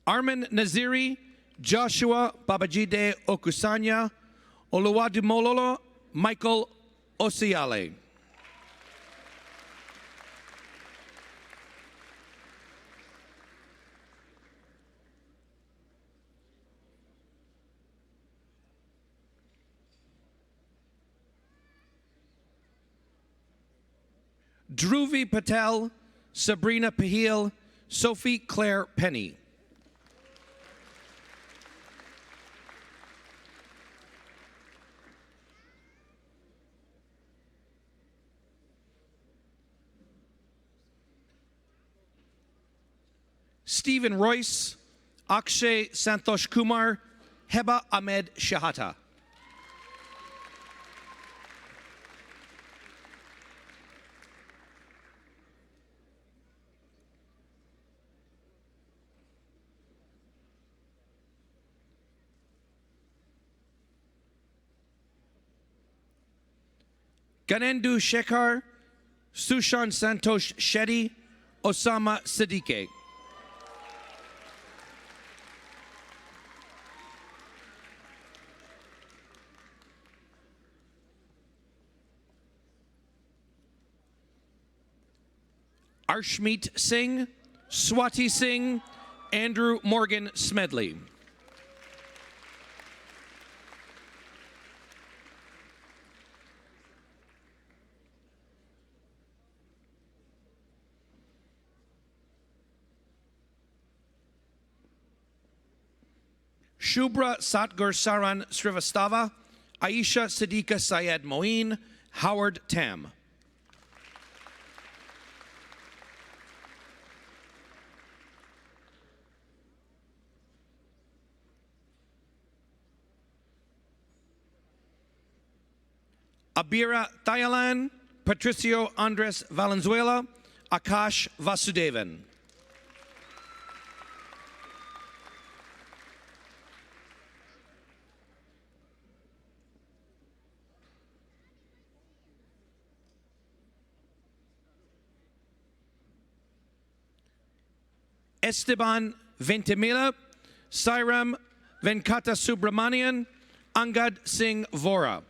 Armin Naziri, Joshua Babajide Okusanya, Oluwadimololo Michael Osiale. Dhruvi Patel, Sabrina Pahil, Sophie Claire Penny. Stephen Royce, Akshay Santosh Kumar, Heba Ahmed Shahata. Ganendu Shekhar, Sushan Santosh Shetty, Osama Siddique. Arshmeet Singh, Swati Singh, Andrew Morgan Smedley. Shubhra Satgur Saran Srivastava, Aisha Siddiqa Syed Moeen, Howard Tam. Abira Thayalan, Patricio Andres Valenzuela, Akash Vasudevan. Esteban Ventimila, Sairam Venkata Subramanian, Angad Singh Vora.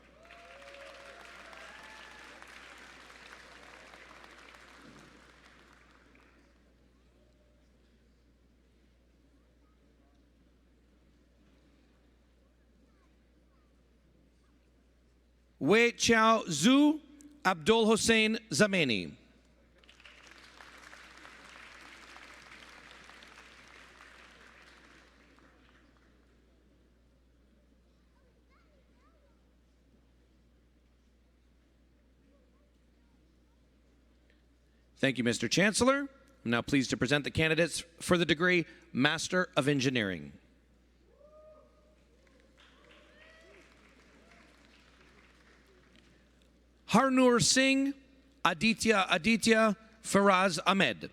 Wei Chao Zhu, Abdul Hussein Zamani. Thank you, Mr. Chancellor. I'm now pleased to present the candidates for the degree Master of Engineering. Harnoor Singh, Aditya Faraz Ahmed.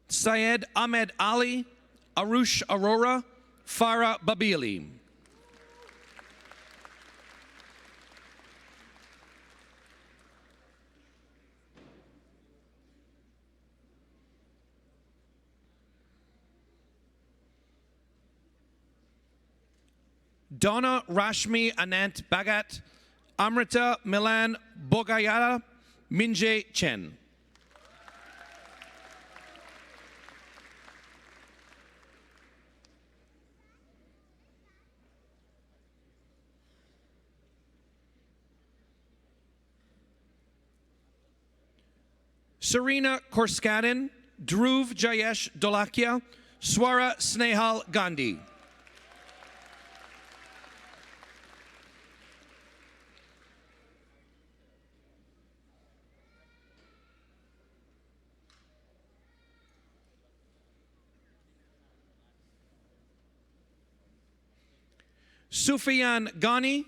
Syed Ahmed Ali, Arush Arora, Farah Babili. Donna Rashmi Anant Bhagat, Amrita Milan Bogayala, Minjay Chen. Serena Korskadin, Dhruv Jayesh Dolakia, Swara Snehal Gandhi. Sufyan Ghani,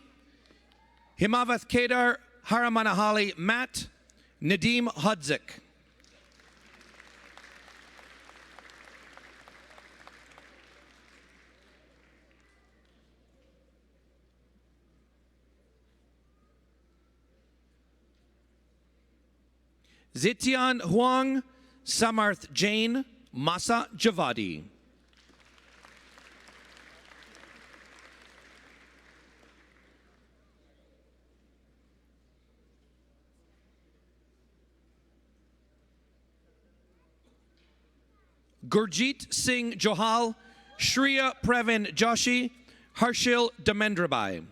Himavath Kedar Haramanahali Matt, Nadeem Hudzik. Zitian Huang, Samarth Jain, Masa Javadi. Gurjeet Singh Johal, Shreya Previn Joshi, Harshil Demendrabai.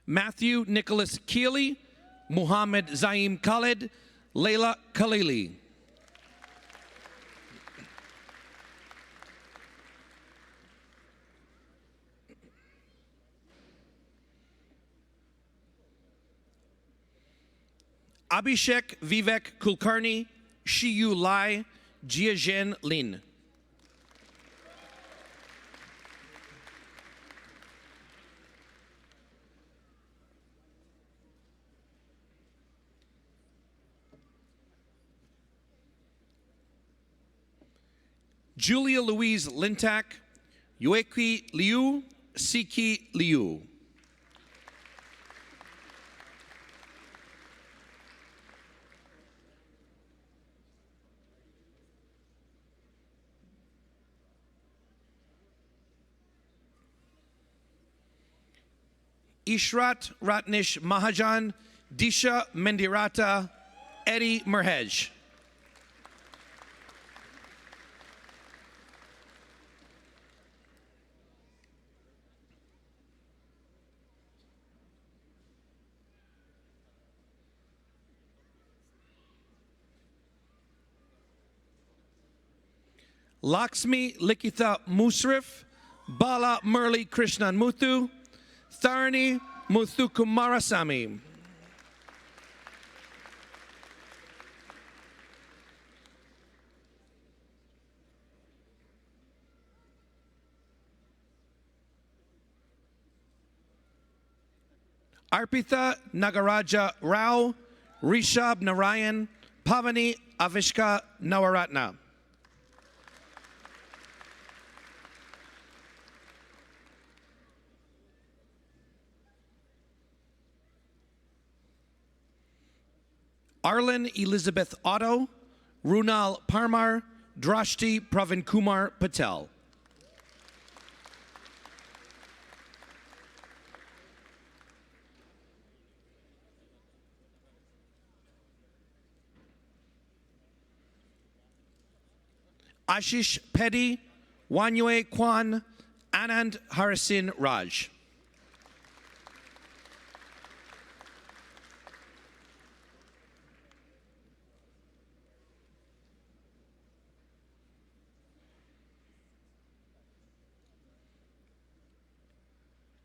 Matthew Nicholas Keeley, Muhammad Zaim Khalid, Layla Khalili. Abhishek Vivek Kulkarni, Shiyu Lai, Jiajen Lin. Julia Louise Lintak, Yueki Liu, Siki Liu. Ishrat Ratnish Mahajan, Disha Mendirata, Eddie Merhej. Lakshmi Likitha Musrif, Bala Murli Krishnan Muthu, Tharani Muthukumarasamy. Arpitha Nagaraja Rao, Rishab Narayan, Pavani Avishka Nawaratna. Arlen Elizabeth Otto, Runal Parmar, Drashti Pravin Kumar Patel. Ashish Peddy, Wanyue Kwan, Anand Harisin Raj.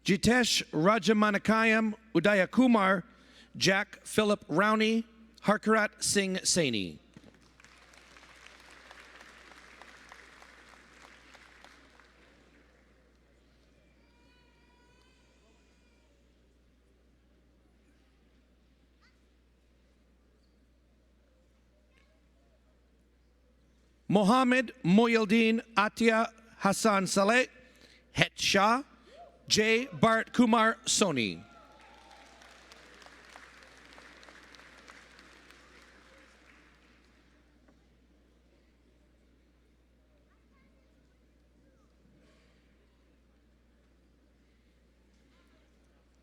Jitesh Rajamanakayam, Udaya Kumar, Jack Philip Rowney, Harkarat Singh Saini. Mohammed Moyaldeen Atia Hassan Saleh, Het Shah, J. Bharat Kumar Soni.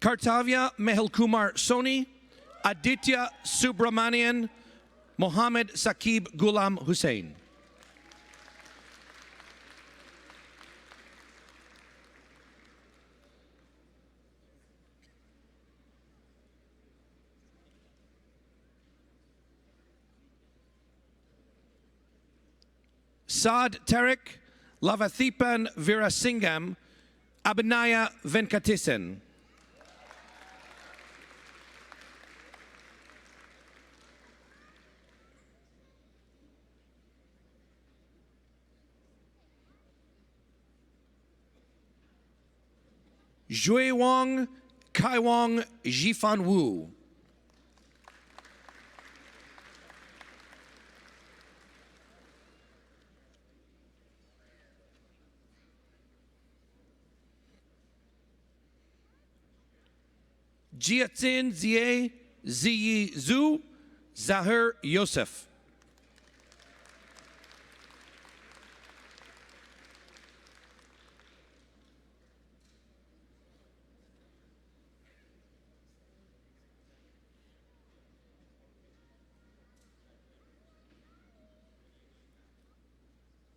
Kartavya Mehul Kumar Soni, Aditya Subramanian, Mohammed Saqib Ghulam Hussain. Saad Tariq, Lavathipan Virasingham, Abhinaya Venkatesen. Zhui Wang, Kai Wang, Jifan Wu. Jiatzin Zie, Ziyi Zhu, Zahir Yosef.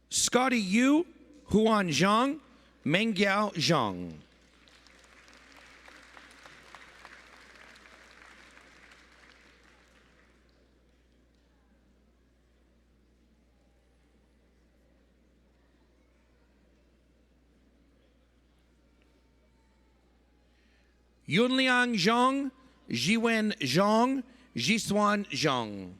Scotty Yu, Huan Zhang, Mengyao Zhang. Yunliang Zhang, Jiwen Zhang, Jiswan Zhang.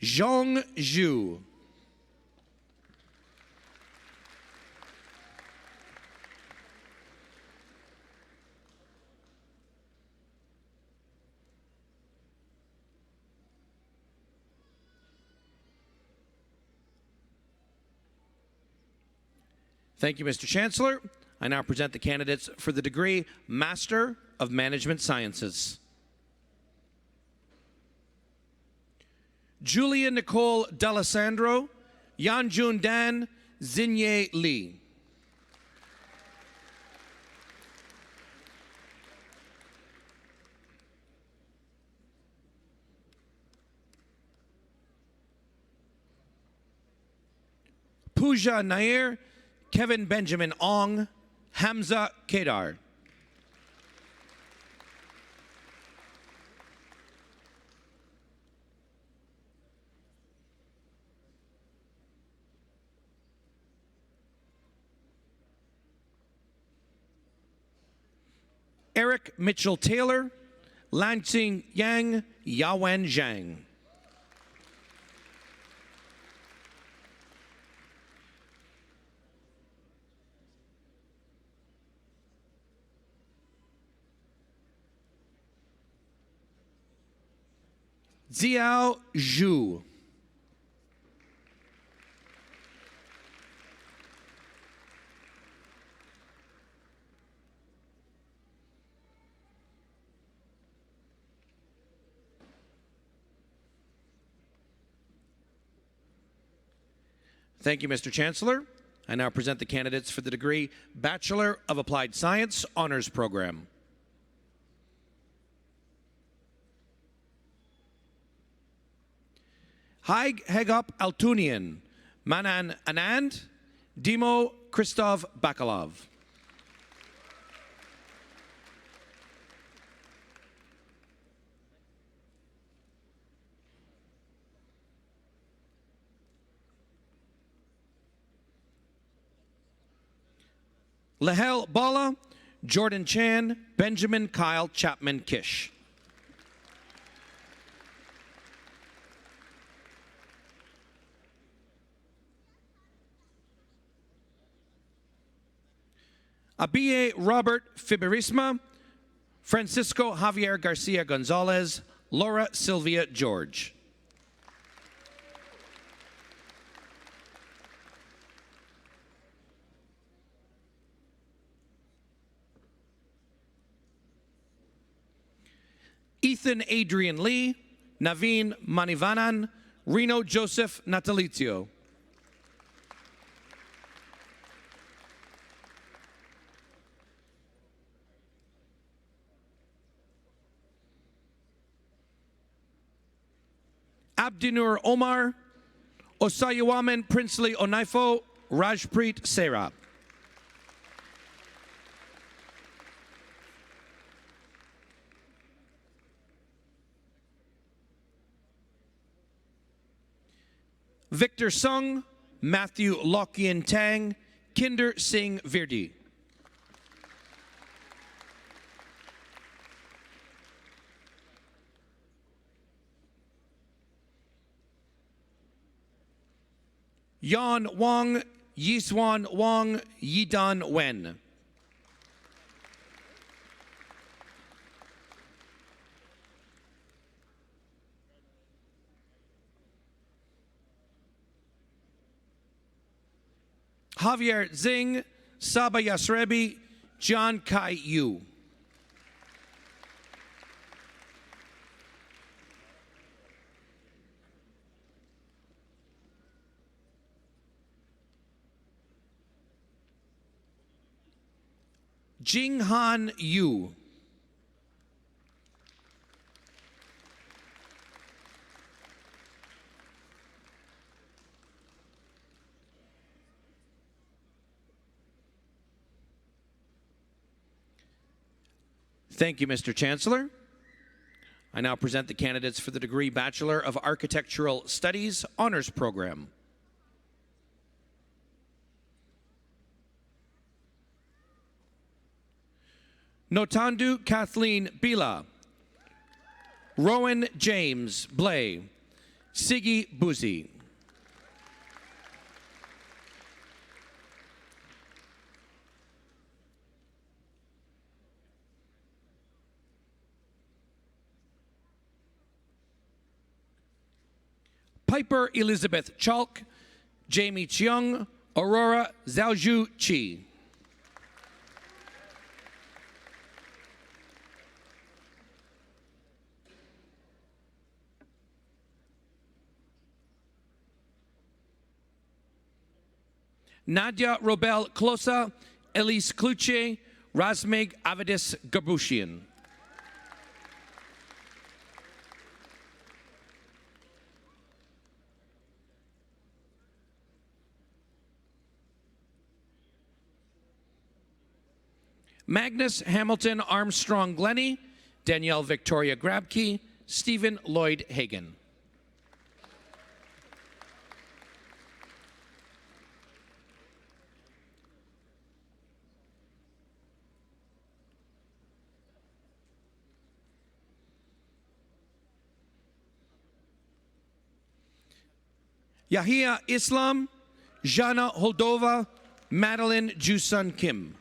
Zhong Zhu. Thank you, Mr. Chancellor. I now present the candidates for the degree Master of Management Sciences. Julia Nicole D'Alessandro, Yanjun Dan, Zinye Lee. Pooja Nair, Kevin Benjamin Ong, Hamza Kedar. Eric Mitchell Taylor, Lansing Yang, Yawen Zhang. Ziao Zhu. Thank you, Mr. Chancellor. I now present the candidates for the degree Bachelor of Applied Science Honors Program. Haig Hegop Altunian, Manan Anand, Dimo Christov Bakalov. Lehel Bala, Jordan Chan, Benjamin Kyle Chapman Kish. Abie Robert Fiberisma, Francisco Javier Garcia Gonzalez, Laura Sylvia George. Ethan Adrian Lee, Naveen Manivanan, Reno Joseph Natalizio. Abdinur Omar, Osayawaman Princely Onaifo, Rajpreet Sera. Victor Sung, Matthew Lokian Tang, Kinder Singh Virdi. Yan Wang, Yiswan Wang, Yidan Wen. Javier Zing, Saba Yasrebi, John Kai Yu. Jinghan Yu. Thank you, Mr. Chancellor. I now present the candidates for the degree Bachelor of Architectural Studies Honors Program. Notandu Kathleen Bila, Rowan James Blay, Siggy Boozy. Piper Elizabeth Chalk, Jamie Cheung, Aurora Zhaoju Chi. Nadia Robel Klosa, Elise Kluche, Razmig Avidis Gabushian. Magnus Hamilton Armstrong Glennie, Danielle Victoria Grabke, Stephen Lloyd Hagan. Yahia Islam, Jana Holdova, Madeline Jusun Kim.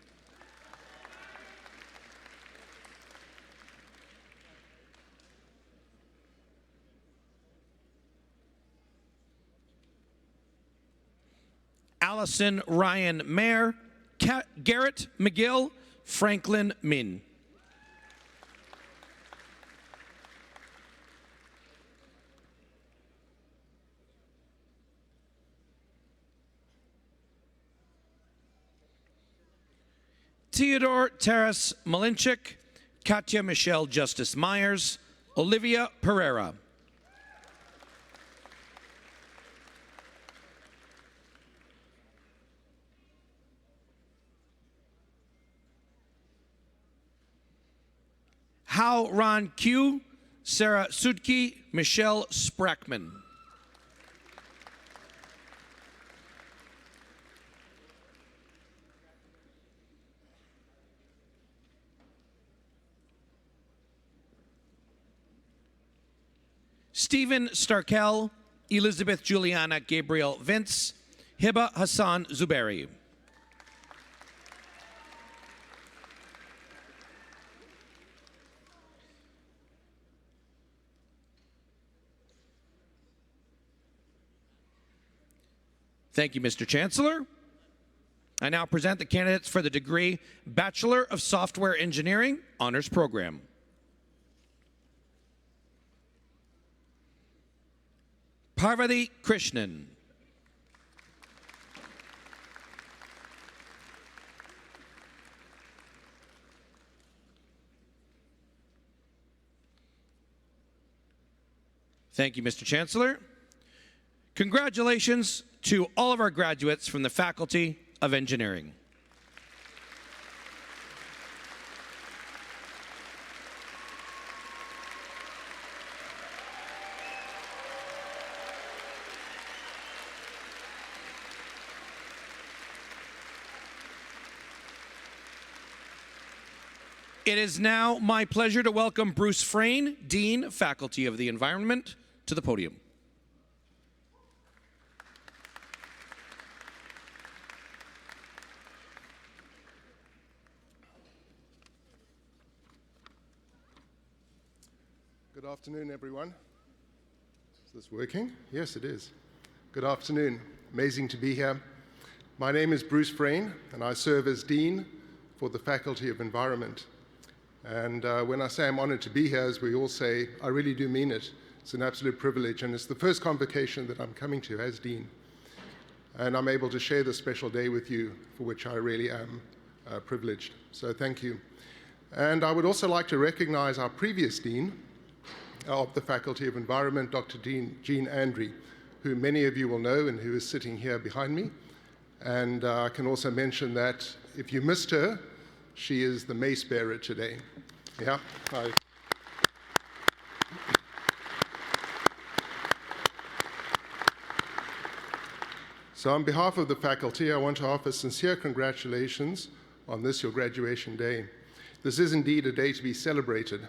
Allison Ryan Mayer, Garrett McGill, Franklin Min. Theodore Taras Malinchik, Katya Michelle Justice Myers, Olivia Pereira. Hao Ran Q, Sarah Sudki, Michelle Sprackman. Stephen Starkel, Elizabeth Juliana Gabriel Vince, Hiba Hassan Zuberi. Thank you, Mr. Chancellor. I now present the candidates for the degree Bachelor of Software Engineering Honors Program. Parvati Krishnan. Thank you, Mr. Chancellor. Congratulations to all of our graduates from the Faculty of Engineering. It is now my pleasure to welcome Bruce Frayne, Dean, Faculty of the Environment, to the podium. Good afternoon, everyone. Is this working? Yes, it is. Good afternoon. Amazing to be here. My name is Bruce Frayne, and I serve as Dean for the Faculty of Environment. And when I say I'm honored to be here, as we all say, I really do mean it. It's an absolute privilege, and it's the first convocation that I'm coming to as Dean. And I'm able to share this special day with you, for which I really am privileged. So thank you. And I would also like to recognize our previous Dean of the Faculty of Environment, Dr. Jean Andre, who many of you will know and who is sitting here behind me. And I can also mention that if you missed her, she is the mace bearer today. Yeah. So on behalf of the faculty, I want to offer sincere congratulations on this, your graduation day. This is indeed a day to be celebrated.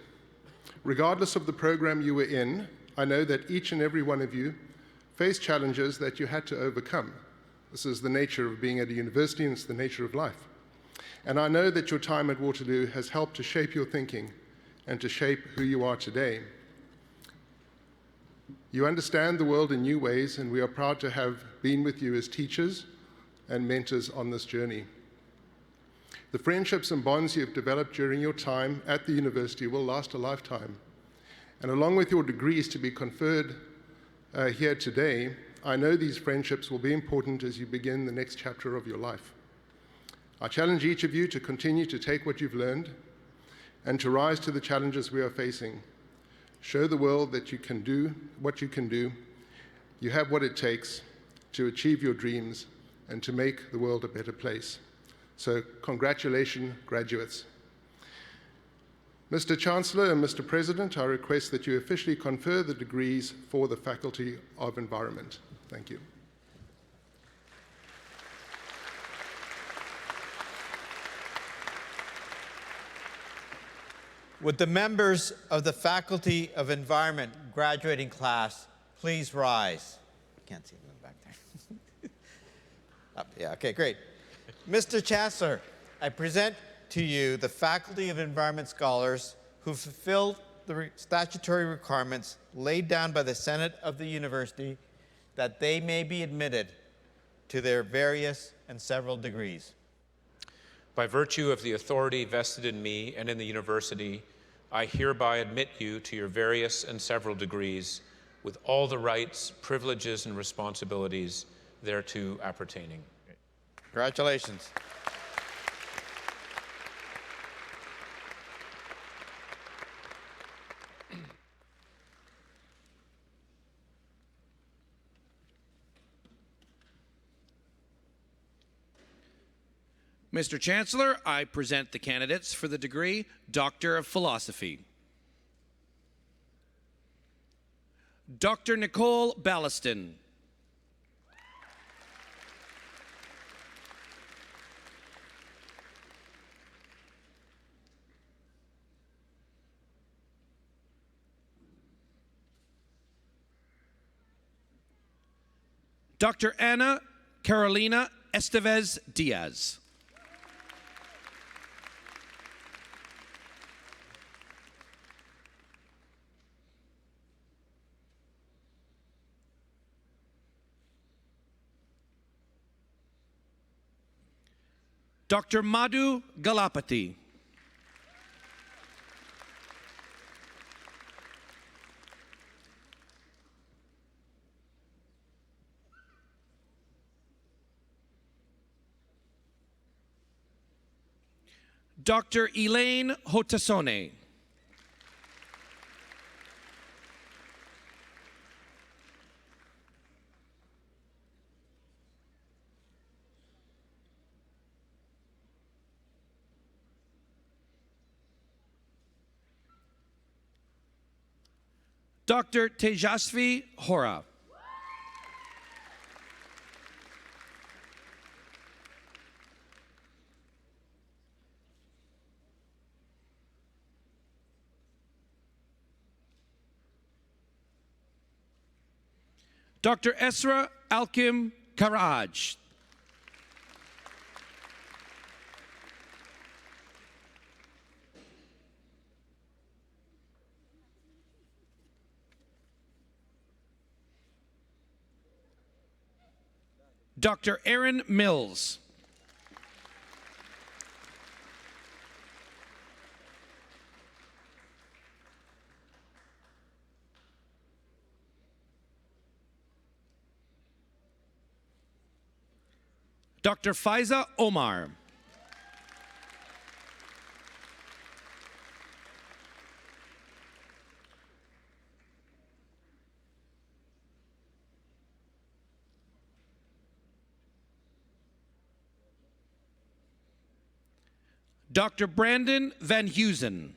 Regardless of the program you were in, I know that each and every one of you faced challenges that you had to overcome. This is the nature of being at a university, and it's the nature of life. And I know that your time at Waterloo has helped to shape your thinking and to shape who you are today. You understand the world in new ways, and we are proud to have been with you as teachers and mentors on this journey. The friendships and bonds you have developed during your time at the university will last a lifetime. And along with your degrees to be conferred here today, I know these friendships will be important as you begin the next chapter of your life. I challenge each of you to continue to take what you've learned and to rise to the challenges we are facing. Show the world that you can do what you can do. You have what it takes to achieve your dreams and to make the world a better place. So congratulations, graduates. Mr. Chancellor and Mr. President, I request that you officially confer the degrees for the Faculty of Environment. Thank you. Would the members of the Faculty of Environment graduating class please rise? Can't see them back there. Up, yeah, okay, great. Mr. Chancellor, I present to you the Faculty of Environment scholars who fulfill the statutory requirements laid down by the Senate of the University that they may be admitted to their various and several degrees. By virtue of the authority vested in me and in the university, I hereby admit you to your various and several degrees with all the rights, privileges, and responsibilities thereto appertaining. Congratulations. Mr. Chancellor, I present the candidates for the degree Doctor of Philosophy. Dr. Nicole Ballaston. Dr. Ana Carolina Estevez Diaz. Dr. Madhu Galapati. Dr. Elaine Hotasone. Dr. Tejasvi Hora. Dr. Esra Alkim Karaj. Dr. Aaron Mills. Dr. Faiza Omar. Dr. Brandon Van Heusen.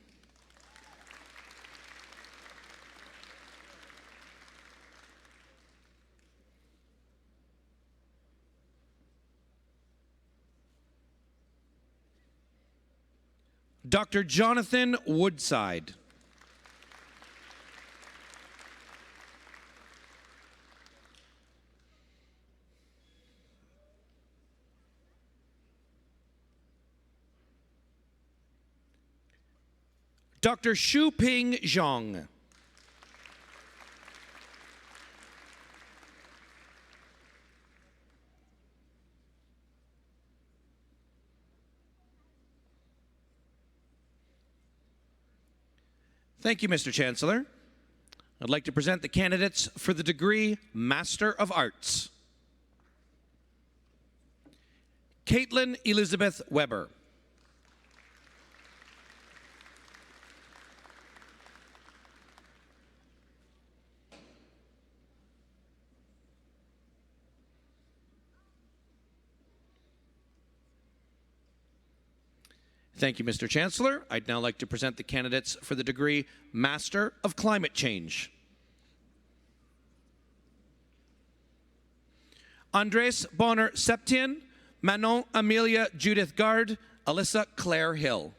Dr. Jonathan Woodside. Dr. Shu-Ping Zhang. Thank you, Mr. Chancellor. I'd like to present the candidates for the degree Master of Arts. Caitlin Elizabeth Weber. Thank you, Mr. Chancellor. I'd now like to present the candidates for the degree Master of Climate Change. Andres Bonner Septien, Manon Amelia Judith Gard, Alyssa Claire Hill.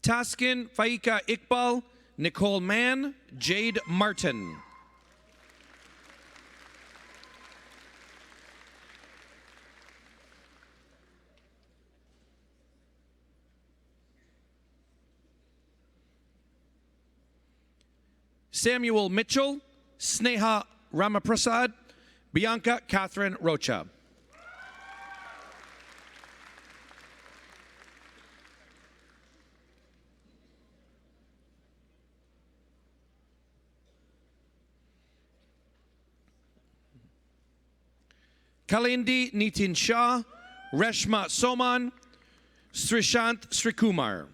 Taskin Faika Iqbal, Nicole Mann, Jade Martin. Samuel Mitchell, Sneha Ramaprasad, Bianca Catherine Rocha. Kalindi Nitin Shah, Reshma Soman, Srishant Srikumar.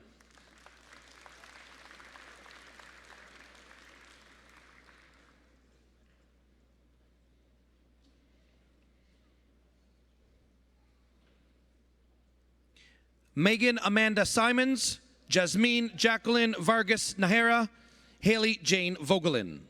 Megan Amanda Simons, Jasmine Jacqueline Vargas Nahara, Haley Jane Vogelin.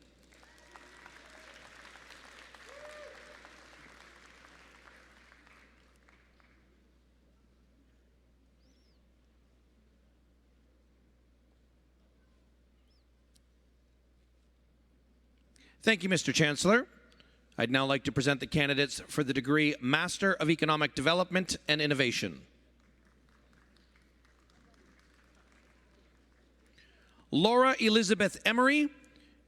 Thank you, Mr. Chancellor. I'd now like to present the candidates for the degree Master of Economic Development and Innovation. Laura Elizabeth Emery,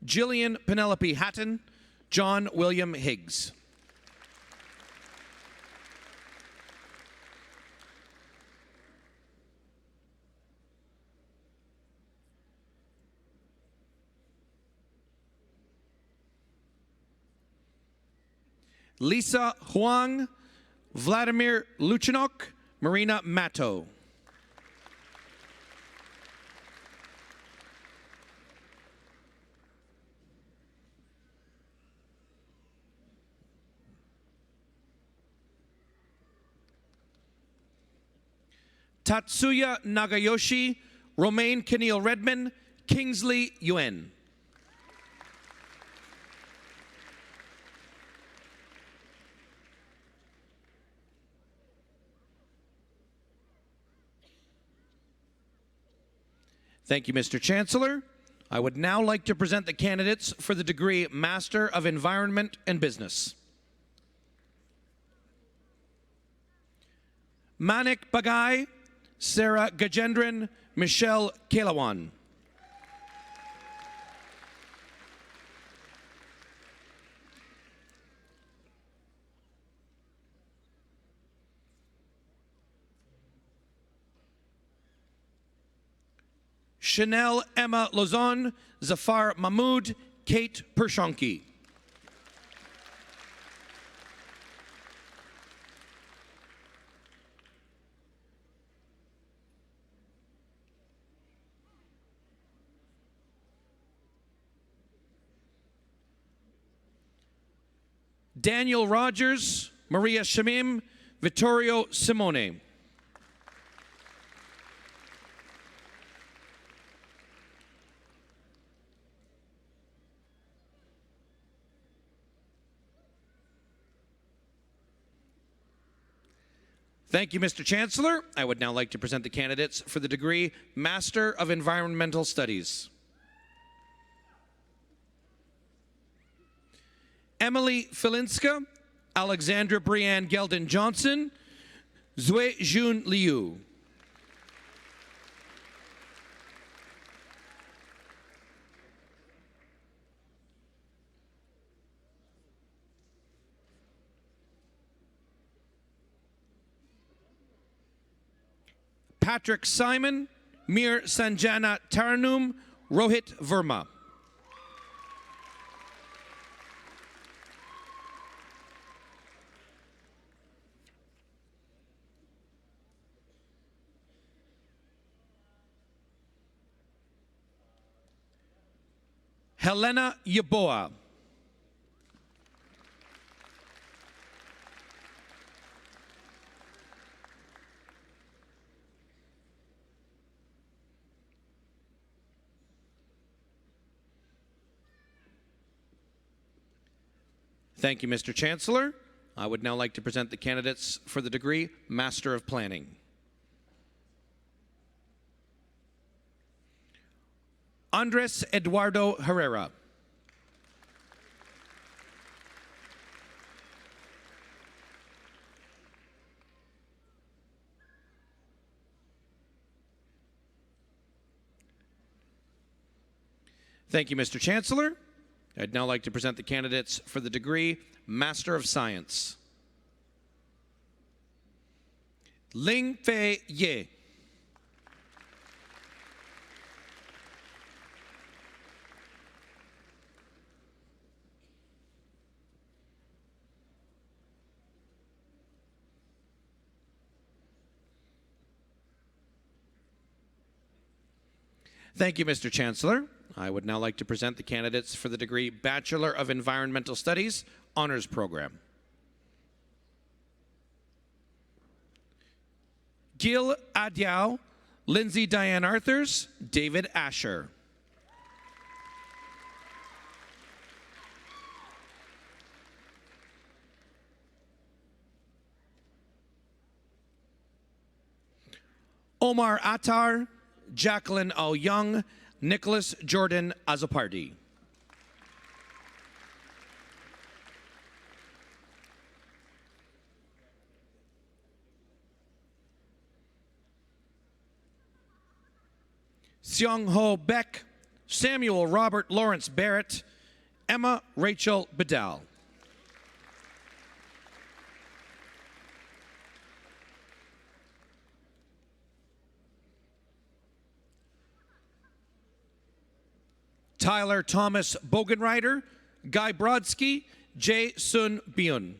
Jillian Penelope Hatton, John William Higgs. Lisa Huang, Vladimir Luchinok, Marina Matto. Tatsuya Nagayoshi, Romaine Keneal Redman, Kingsley Yuen. Thank you, Mr. Chancellor. I would now like to present the candidates for the degree Master of Environment and Business. Manik Bagai, Sarah Gajendran, Michelle Kelawan. Chanel Emma Lozon, Zafar Mahmoud, Kate Pershonki. Daniel Rogers, Maria Shamim, Vittorio Simone. Thank you, Mr. Chancellor. I would now like to present the candidates for the degree Master of Environmental Studies. Emily Filinska, Alexandra Brianne Geldon Johnson, Zue Jun Liu. Patrick Simon, Mir Sanjana Taranum, Rohit Verma. Helena Yaboa. Thank you, Mr. Chancellor. I would now like to present the candidates for the degree Master of Planning. Andres Eduardo Herrera. Thank you, Mr. Chancellor. I'd now like to present the candidates for the degree Master of Science. Ling Fei Ye. Thank you, Mr. Chancellor. I would now like to present the candidates for the degree Bachelor of Environmental Studies Honors Program. Gil Adyao, Lindsay Diane Arthurs, David Asher. Omar Attar, Jacqueline O. Young, Nicholas Jordan Azopardi. Seong Ho Beck, Samuel Robert Lawrence Barrett, Emma Rachel Bedell. Tyler Thomas Bogenreiter, Guy Brodsky, Jae Sun Byun.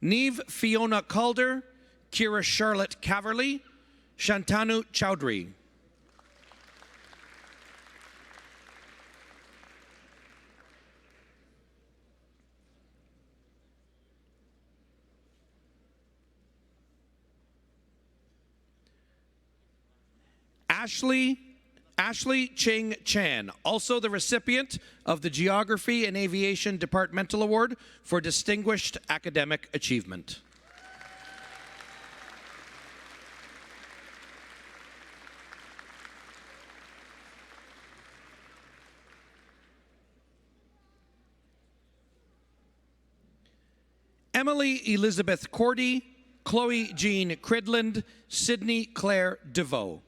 Neve Fiona Calder, Kira Charlotte Caverly, Shantanu Chowdhury. Ashley Ching Chan, also the recipient of the Geography and Aviation Departmental Award for Distinguished Academic Achievement. Emily Elizabeth Cordy, Chloe Jean Cridland, Sydney Claire DeVoe.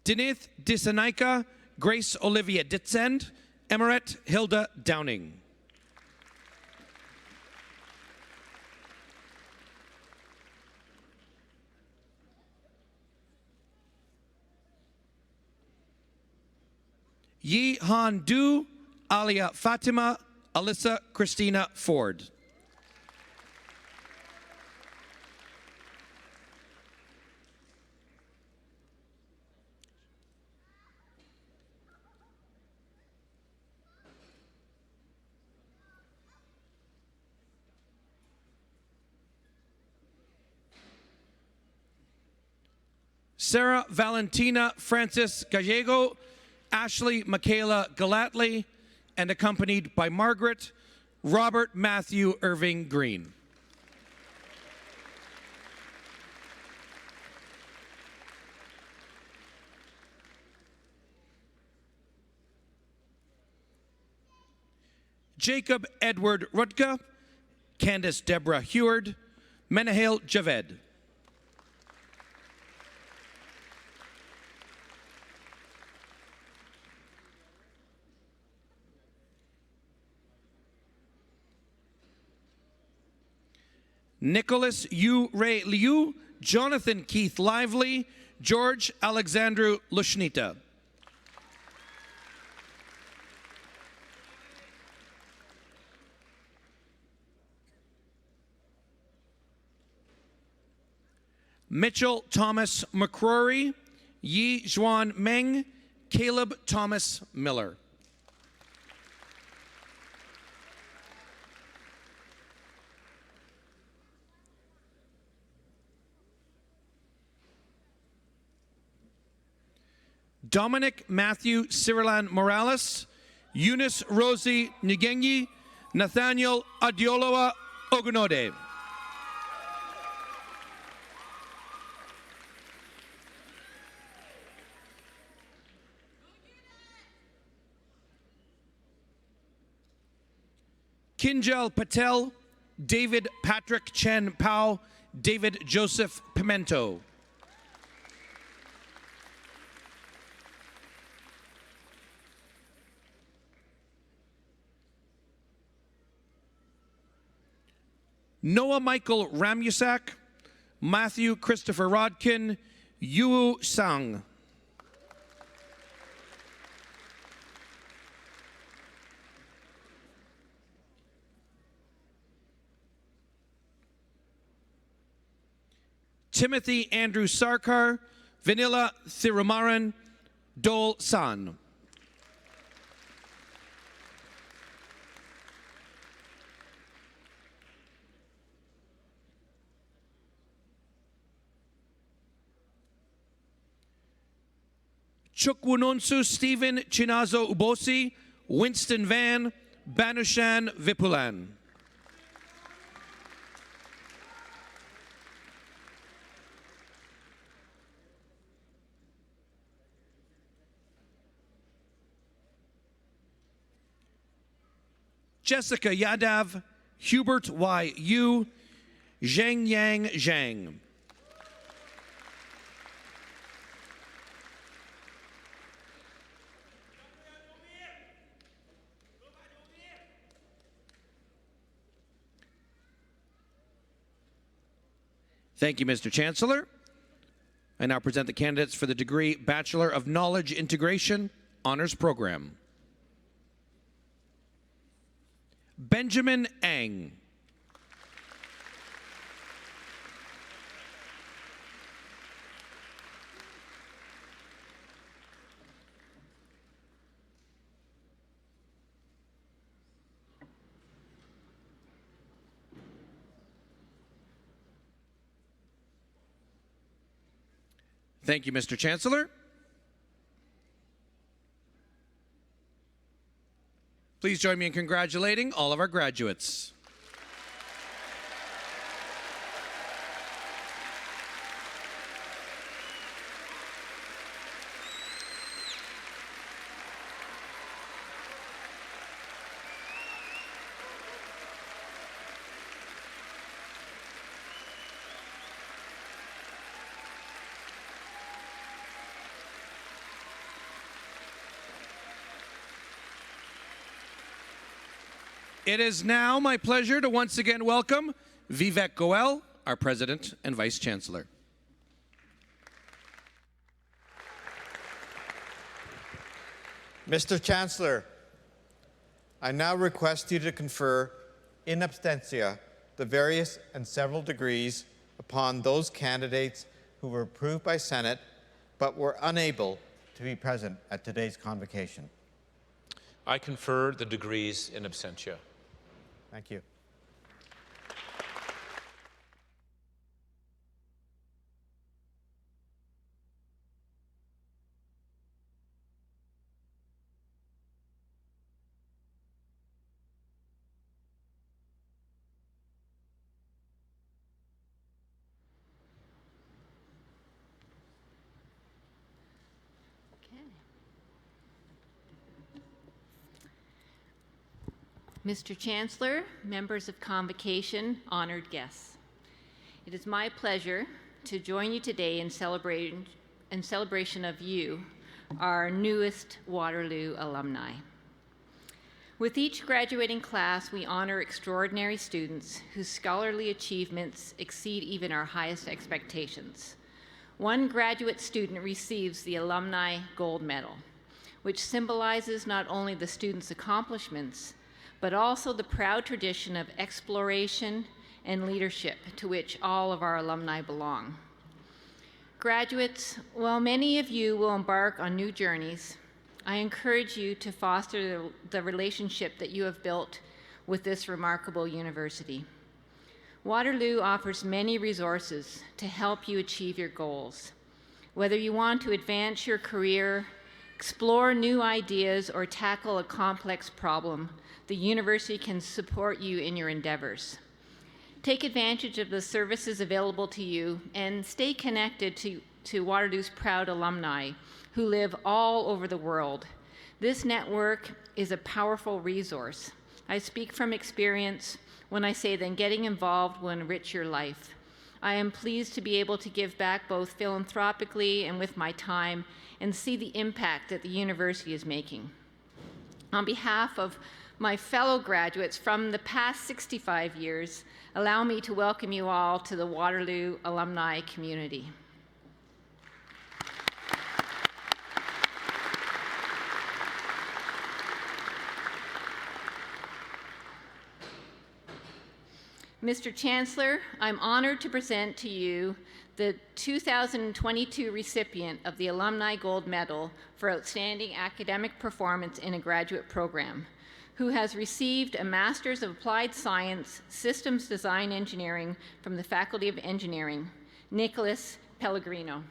Dinith Disanaika, Grace Olivia Ditzend, Emeret Hilda Downing. Yi Han Du, Alia Fatima, Alyssa Christina Ford. Sarah Valentina Francis Gallego, Ashley Michaela Galatly, and accompanied by Margaret, Robert Matthew Irving Green. Jacob Edward Rutke, Candace Deborah Heward, Menahel Javed. Nicholas Yu Ray Liu, Jonathan Keith Lively, George Alexandru Lushnita. Mitchell Thomas McCrory, Yi Zhuan Meng, Caleb Thomas Miller. Dominic Matthew Cirilan Morales, Eunice Rosie Nigenyi, Nathaniel Adioloa Ogunode. Kinjal Patel, David Patrick Chen Pao, David Joseph Pimento. Noah Michael Ramusak, Matthew Christopher Rodkin, Yu Sang. Timothy Andrew Sarkar, Vanilla Thirumaran, Dole San. Chukwunonsu Stephen Chinazo Ubosi, Winston Van, Banushan Vipulan. Jessica Yadav, Hubert Y. Yu, Zhang Yang Zhang. Thank you, Mr. Chancellor. I now present the candidates for the degree Bachelor of Knowledge Integration Honors Program. Benjamin Ang. Thank you, Mr. Chancellor. Please join me in congratulating all of our graduates. It is now my pleasure to once again welcome Vivek Goel, our President and Vice Chancellor. Mr. Chancellor, I now request you to confer in absentia the various and several degrees upon those candidates who were approved by Senate but were unable to be present at today's convocation. I confer the degrees in absentia. Thank you. Mr. Chancellor, members of Convocation, honored guests. It is my pleasure to join you today in celebration of you, our newest Waterloo alumni. With each graduating class, we honor extraordinary students whose scholarly achievements exceed even our highest expectations. One graduate student receives the Alumni Gold Medal, which symbolizes not only the student's accomplishments, but also the proud tradition of exploration and leadership to which all of our alumni belong. Graduates, while many of you will embark on new journeys, I encourage you to foster the relationship that you have built with this remarkable university. Waterloo offers many resources to help you achieve your goals. Whether you want to advance your career, explore new ideas, or tackle a complex problem, the university can support you in your endeavors. Take advantage of the services available to you and stay connected to Waterloo's proud alumni who live all over the world. This network is a powerful resource. I speak from experience when I say that getting involved will enrich your life. I am pleased to be able to give back both philanthropically and with my time and see the impact that the university is making. On behalf of my fellow graduates from the past 65 years, allow me to welcome you all to the Waterloo alumni community. Mr. Chancellor, I'm honored to present to you the 2022 recipient of the Alumni Gold Medal for Outstanding Academic Performance in a Graduate Program, who has received a Master's of Applied Science Systems Design Engineering from the Faculty of Engineering, Nicholas Pellegrino.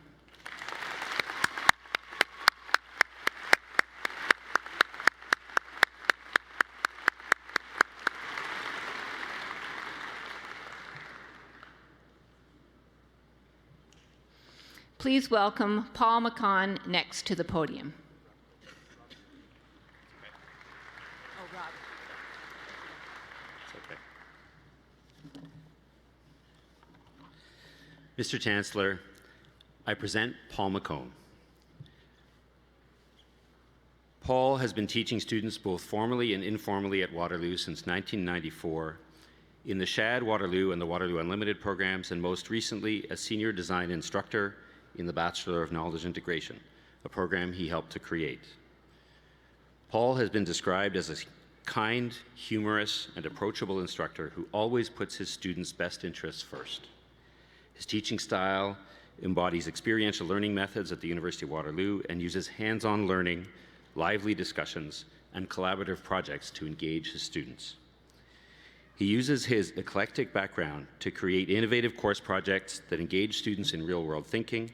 Please welcome Paul McCon next to the podium. Oh, Rob. It's okay. Mr. Chancellor, I present Paul McCone. Paul has been teaching students both formally and informally at Waterloo since 1994 in the SHAD Waterloo and the Waterloo Unlimited programs, and most recently as senior design instructor in the Bachelor of Knowledge Integration, a program he helped to create. Paul has been described as a kind, humorous, and approachable instructor who always puts his students' best interests first. His teaching style embodies experiential learning methods at the University of Waterloo and uses hands-on learning, lively discussions, and collaborative projects to engage his students. He uses his eclectic background to create innovative course projects that engage students in real-world thinking,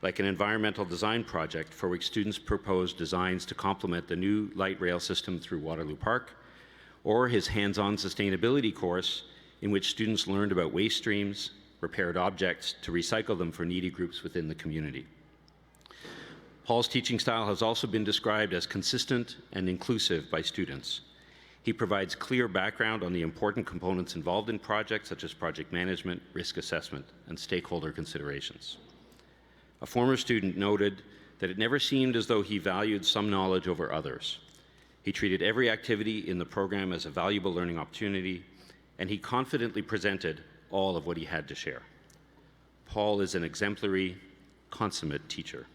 like an environmental design project for which students propose designs to complement the new light rail system through Waterloo Park, or his hands-on sustainability course in which students learned about waste streams, repaired objects to recycle them for needy groups within the community. Paul's teaching style has also been described as consistent and inclusive by students. He provides clear background on the important components involved in projects such as project management, risk assessment, and stakeholder considerations. A former student noted that it never seemed as though he valued some knowledge over others. He treated every activity in the program as a valuable learning opportunity, and he confidently presented all of what he had to share. Paul is an exemplary, consummate teacher.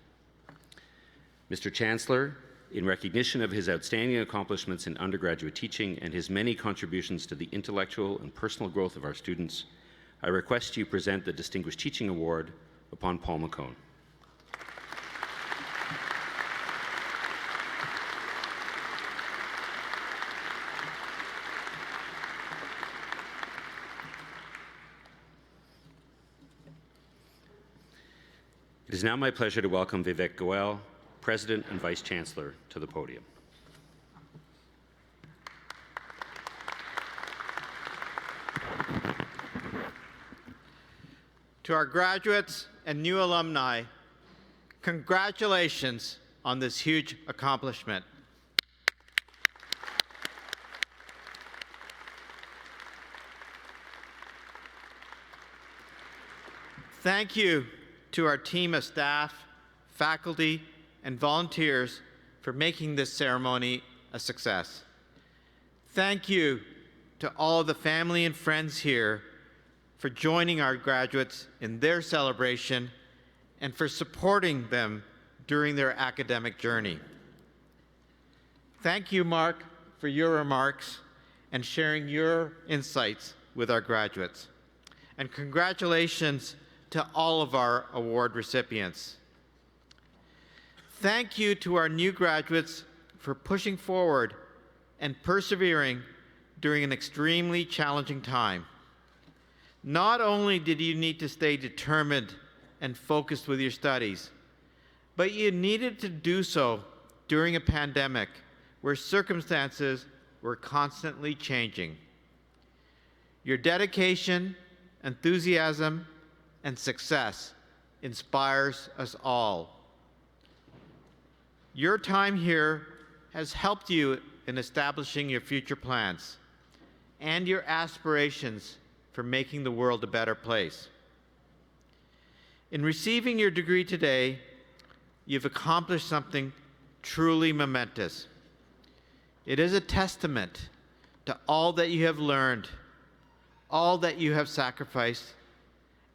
Mr. Chancellor, in recognition of his outstanding accomplishments in undergraduate teaching and his many contributions to the intellectual and personal growth of our students, I request you present the Distinguished Teaching Award upon Paul McCone. It is now my pleasure to welcome Vivek Goel, President and Vice Chancellor, to the podium. To our graduates and new alumni, congratulations on this huge accomplishment. Thank you to our team of staff, faculty, and volunteers for making this ceremony a success. Thank you to all of the family and friends here for joining our graduates in their celebration and for supporting them during their academic journey. Thank you, Mark, for your remarks and sharing your insights with our graduates. And congratulations to all of our award recipients. Thank you to our new graduates for pushing forward and persevering during an extremely challenging time. Not only did you need to stay determined and focused with your studies, but you needed to do so during a pandemic where circumstances were constantly changing. Your dedication, enthusiasm, and success inspires us all. Your time here has helped you in establishing your future plans and your aspirations for making the world a better place. In receiving your degree today, you've accomplished something truly momentous. It is a testament to all that you have learned, all that you have sacrificed,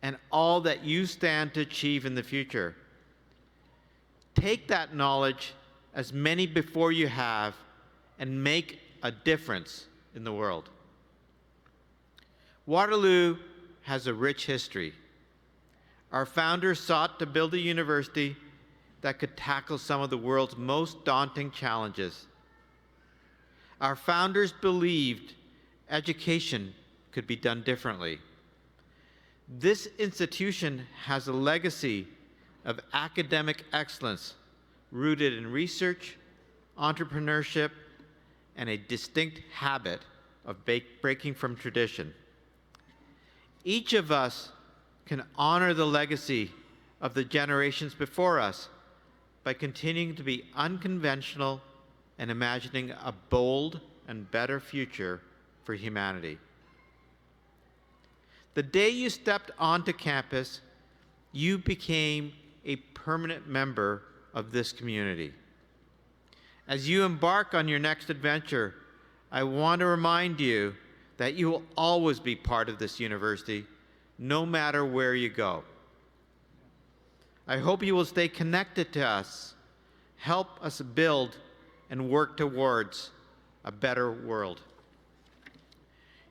and all that you stand to achieve in the future. Take that knowledge, as many before you have, and make a difference in the world. Waterloo has a rich history. Our founders sought to build a university that could tackle some of the world's most daunting challenges. Our founders believed education could be done differently. This institution has a legacy of academic excellence rooted in research, entrepreneurship, and a distinct habit of breaking from tradition. Each of us can honor the legacy of the generations before us by continuing to be unconventional and imagining a bold and better future for humanity. The day you stepped onto campus, you became a permanent member of this community. As you embark on your next adventure, I want to remind you that you will always be part of this university, no matter where you go. I hope you will stay connected to us, help us build and work towards a better world.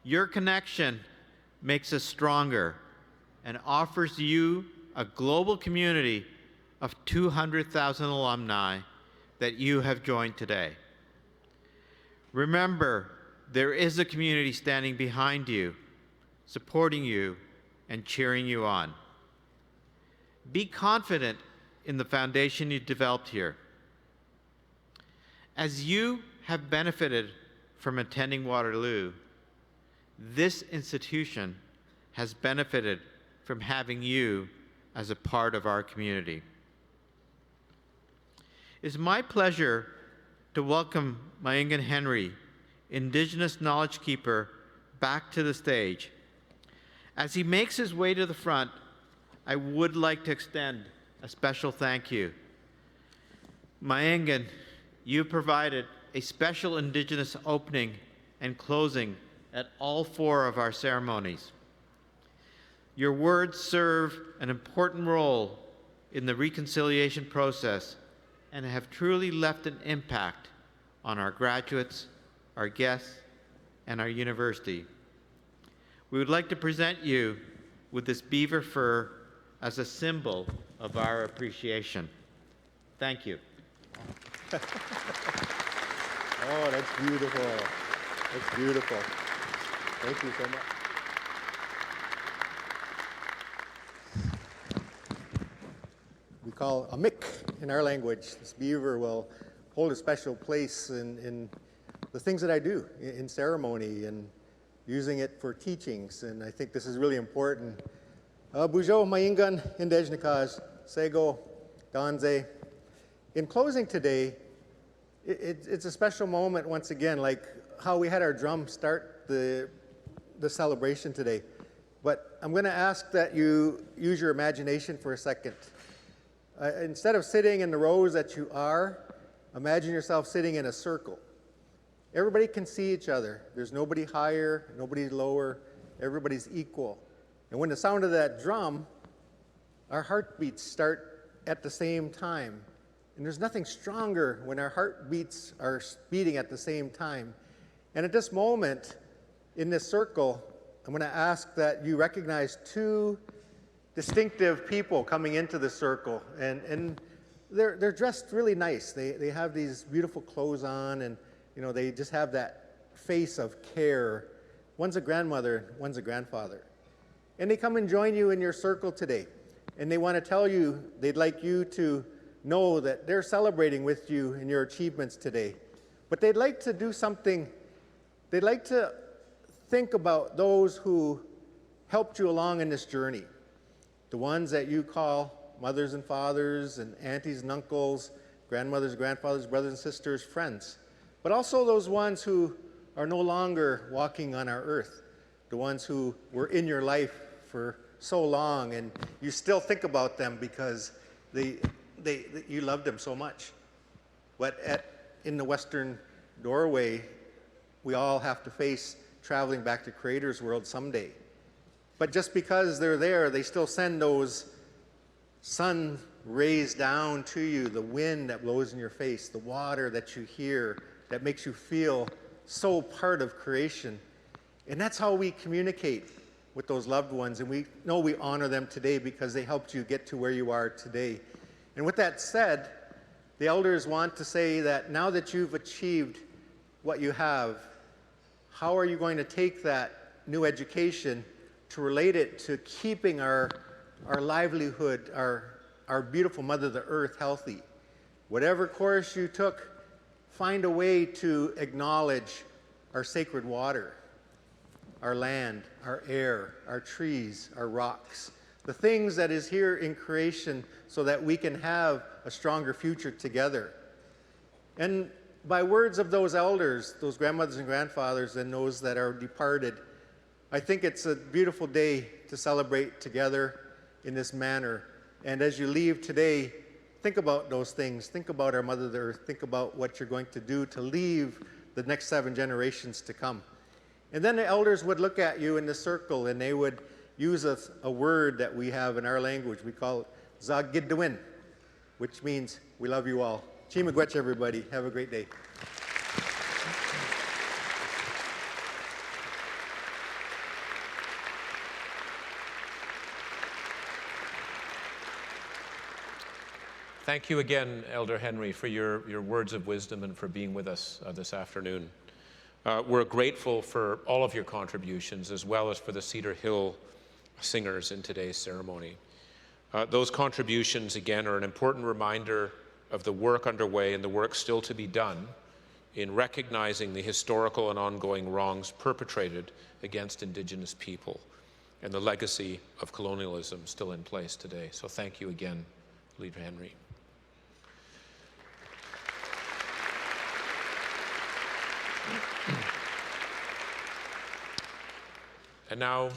Your connection makes us stronger and offers you a global community of 200,000 alumni that you have joined today. Remember, there is a community standing behind you, supporting you, and cheering you on. Be confident in the foundation you developed here. As you have benefited from attending Waterloo, this institution has benefited from having you as a part of our community. It is my pleasure to welcome Mayengan Henry, Indigenous Knowledge Keeper, back to the stage. As he makes his way to the front, I would like to extend a special thank you. Mayengan, you provided a special Indigenous opening and closing at all 4 of our ceremonies. Your words serve an important role in the reconciliation process and have truly left an impact on our graduates, our guests, and our university. We would like to present you with this beaver fur as a symbol of our appreciation. Thank you. Oh, that's beautiful. That's beautiful. Thank you so much. We call a mick in our language. This beaver will hold a special place in the things that I do in ceremony and using it for teachings. And I think this is really important. Bujo, Mayengan, Indejnikaj, Sego, Danze. In closing today, it's a special moment once again, like how we had our drum start the celebration today. But I'm going to ask that you use your imagination for a second. Instead of sitting in the rows that you are, imagine yourself sitting in a circle. Everybody can see each other. There's nobody higher, nobody lower. Everybody's equal. And when the sound of that drum, our heartbeats start at the same time. And there's nothing stronger when our heartbeats are beating at the same time. And at this moment, in this circle, I'm going to ask that you recognize two distinctive people coming into the circle. And they're dressed really nice. They have these beautiful clothes on, and you know, they just have that face of care. One's a grandmother, one's a grandfather. And they come and join you in your circle today. And they want to tell you, they'd like you to know that they're celebrating with you in your achievements today. But they'd like to do something, they'd like to think about those who helped you along in this journey. The ones that you call mothers and fathers and aunties and uncles, grandmothers, grandfathers, brothers and sisters, friends. But also those ones who are no longer walking on our earth, the ones who were in your life for so long and you still think about them because you love them so much. But in the Western doorway, we all have to face traveling back to Creator's world someday. But just because they're there, they still send those sun rays down to you, the wind that blows in your face, the water that you hear that makes you feel so part of creation. And that's how we communicate with those loved ones. And we know we honor them today because they helped you get to where you are today. And with that said, the elders want to say that now that you've achieved what you have, how are you going to take that new education to relate it to keeping our livelihood, our beautiful Mother the Earth healthy? Whatever course you took, find a way to acknowledge our sacred water, our land, our air, our trees, our rocks, the things that is here in creation so that we can have a stronger future together. And by words of those elders, those grandmothers and grandfathers and those that are departed, I think it's a beautiful day to celebrate together in this manner. And as you leave today, think about those things. Think about our Mother the Earth. Think about what you're going to do to leave the next 7 generations to come. And then the elders would look at you in the circle and they would use a word that we have in our language. We call it Zagidwin, which means we love you all. Chimagwech, everybody. Have a great day. Thank you again, Elder Henry, for your words of wisdom and for being with us this afternoon. We're grateful for all of your contributions, as well as for the Cedar Hill singers in today's ceremony. Those contributions, again, are an important reminder of the work underway and the work still to be done in recognizing the historical and ongoing wrongs perpetrated against Indigenous people and the legacy of colonialism still in place today. So thank you again, Leader Henry. And now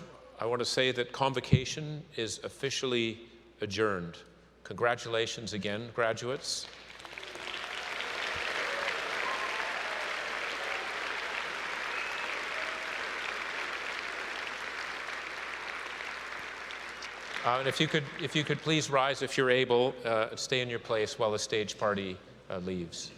I want to say that Convocation is officially adjourned. Congratulations again, graduates. And if you could please rise if you're able, stay in your place while the stage party leaves.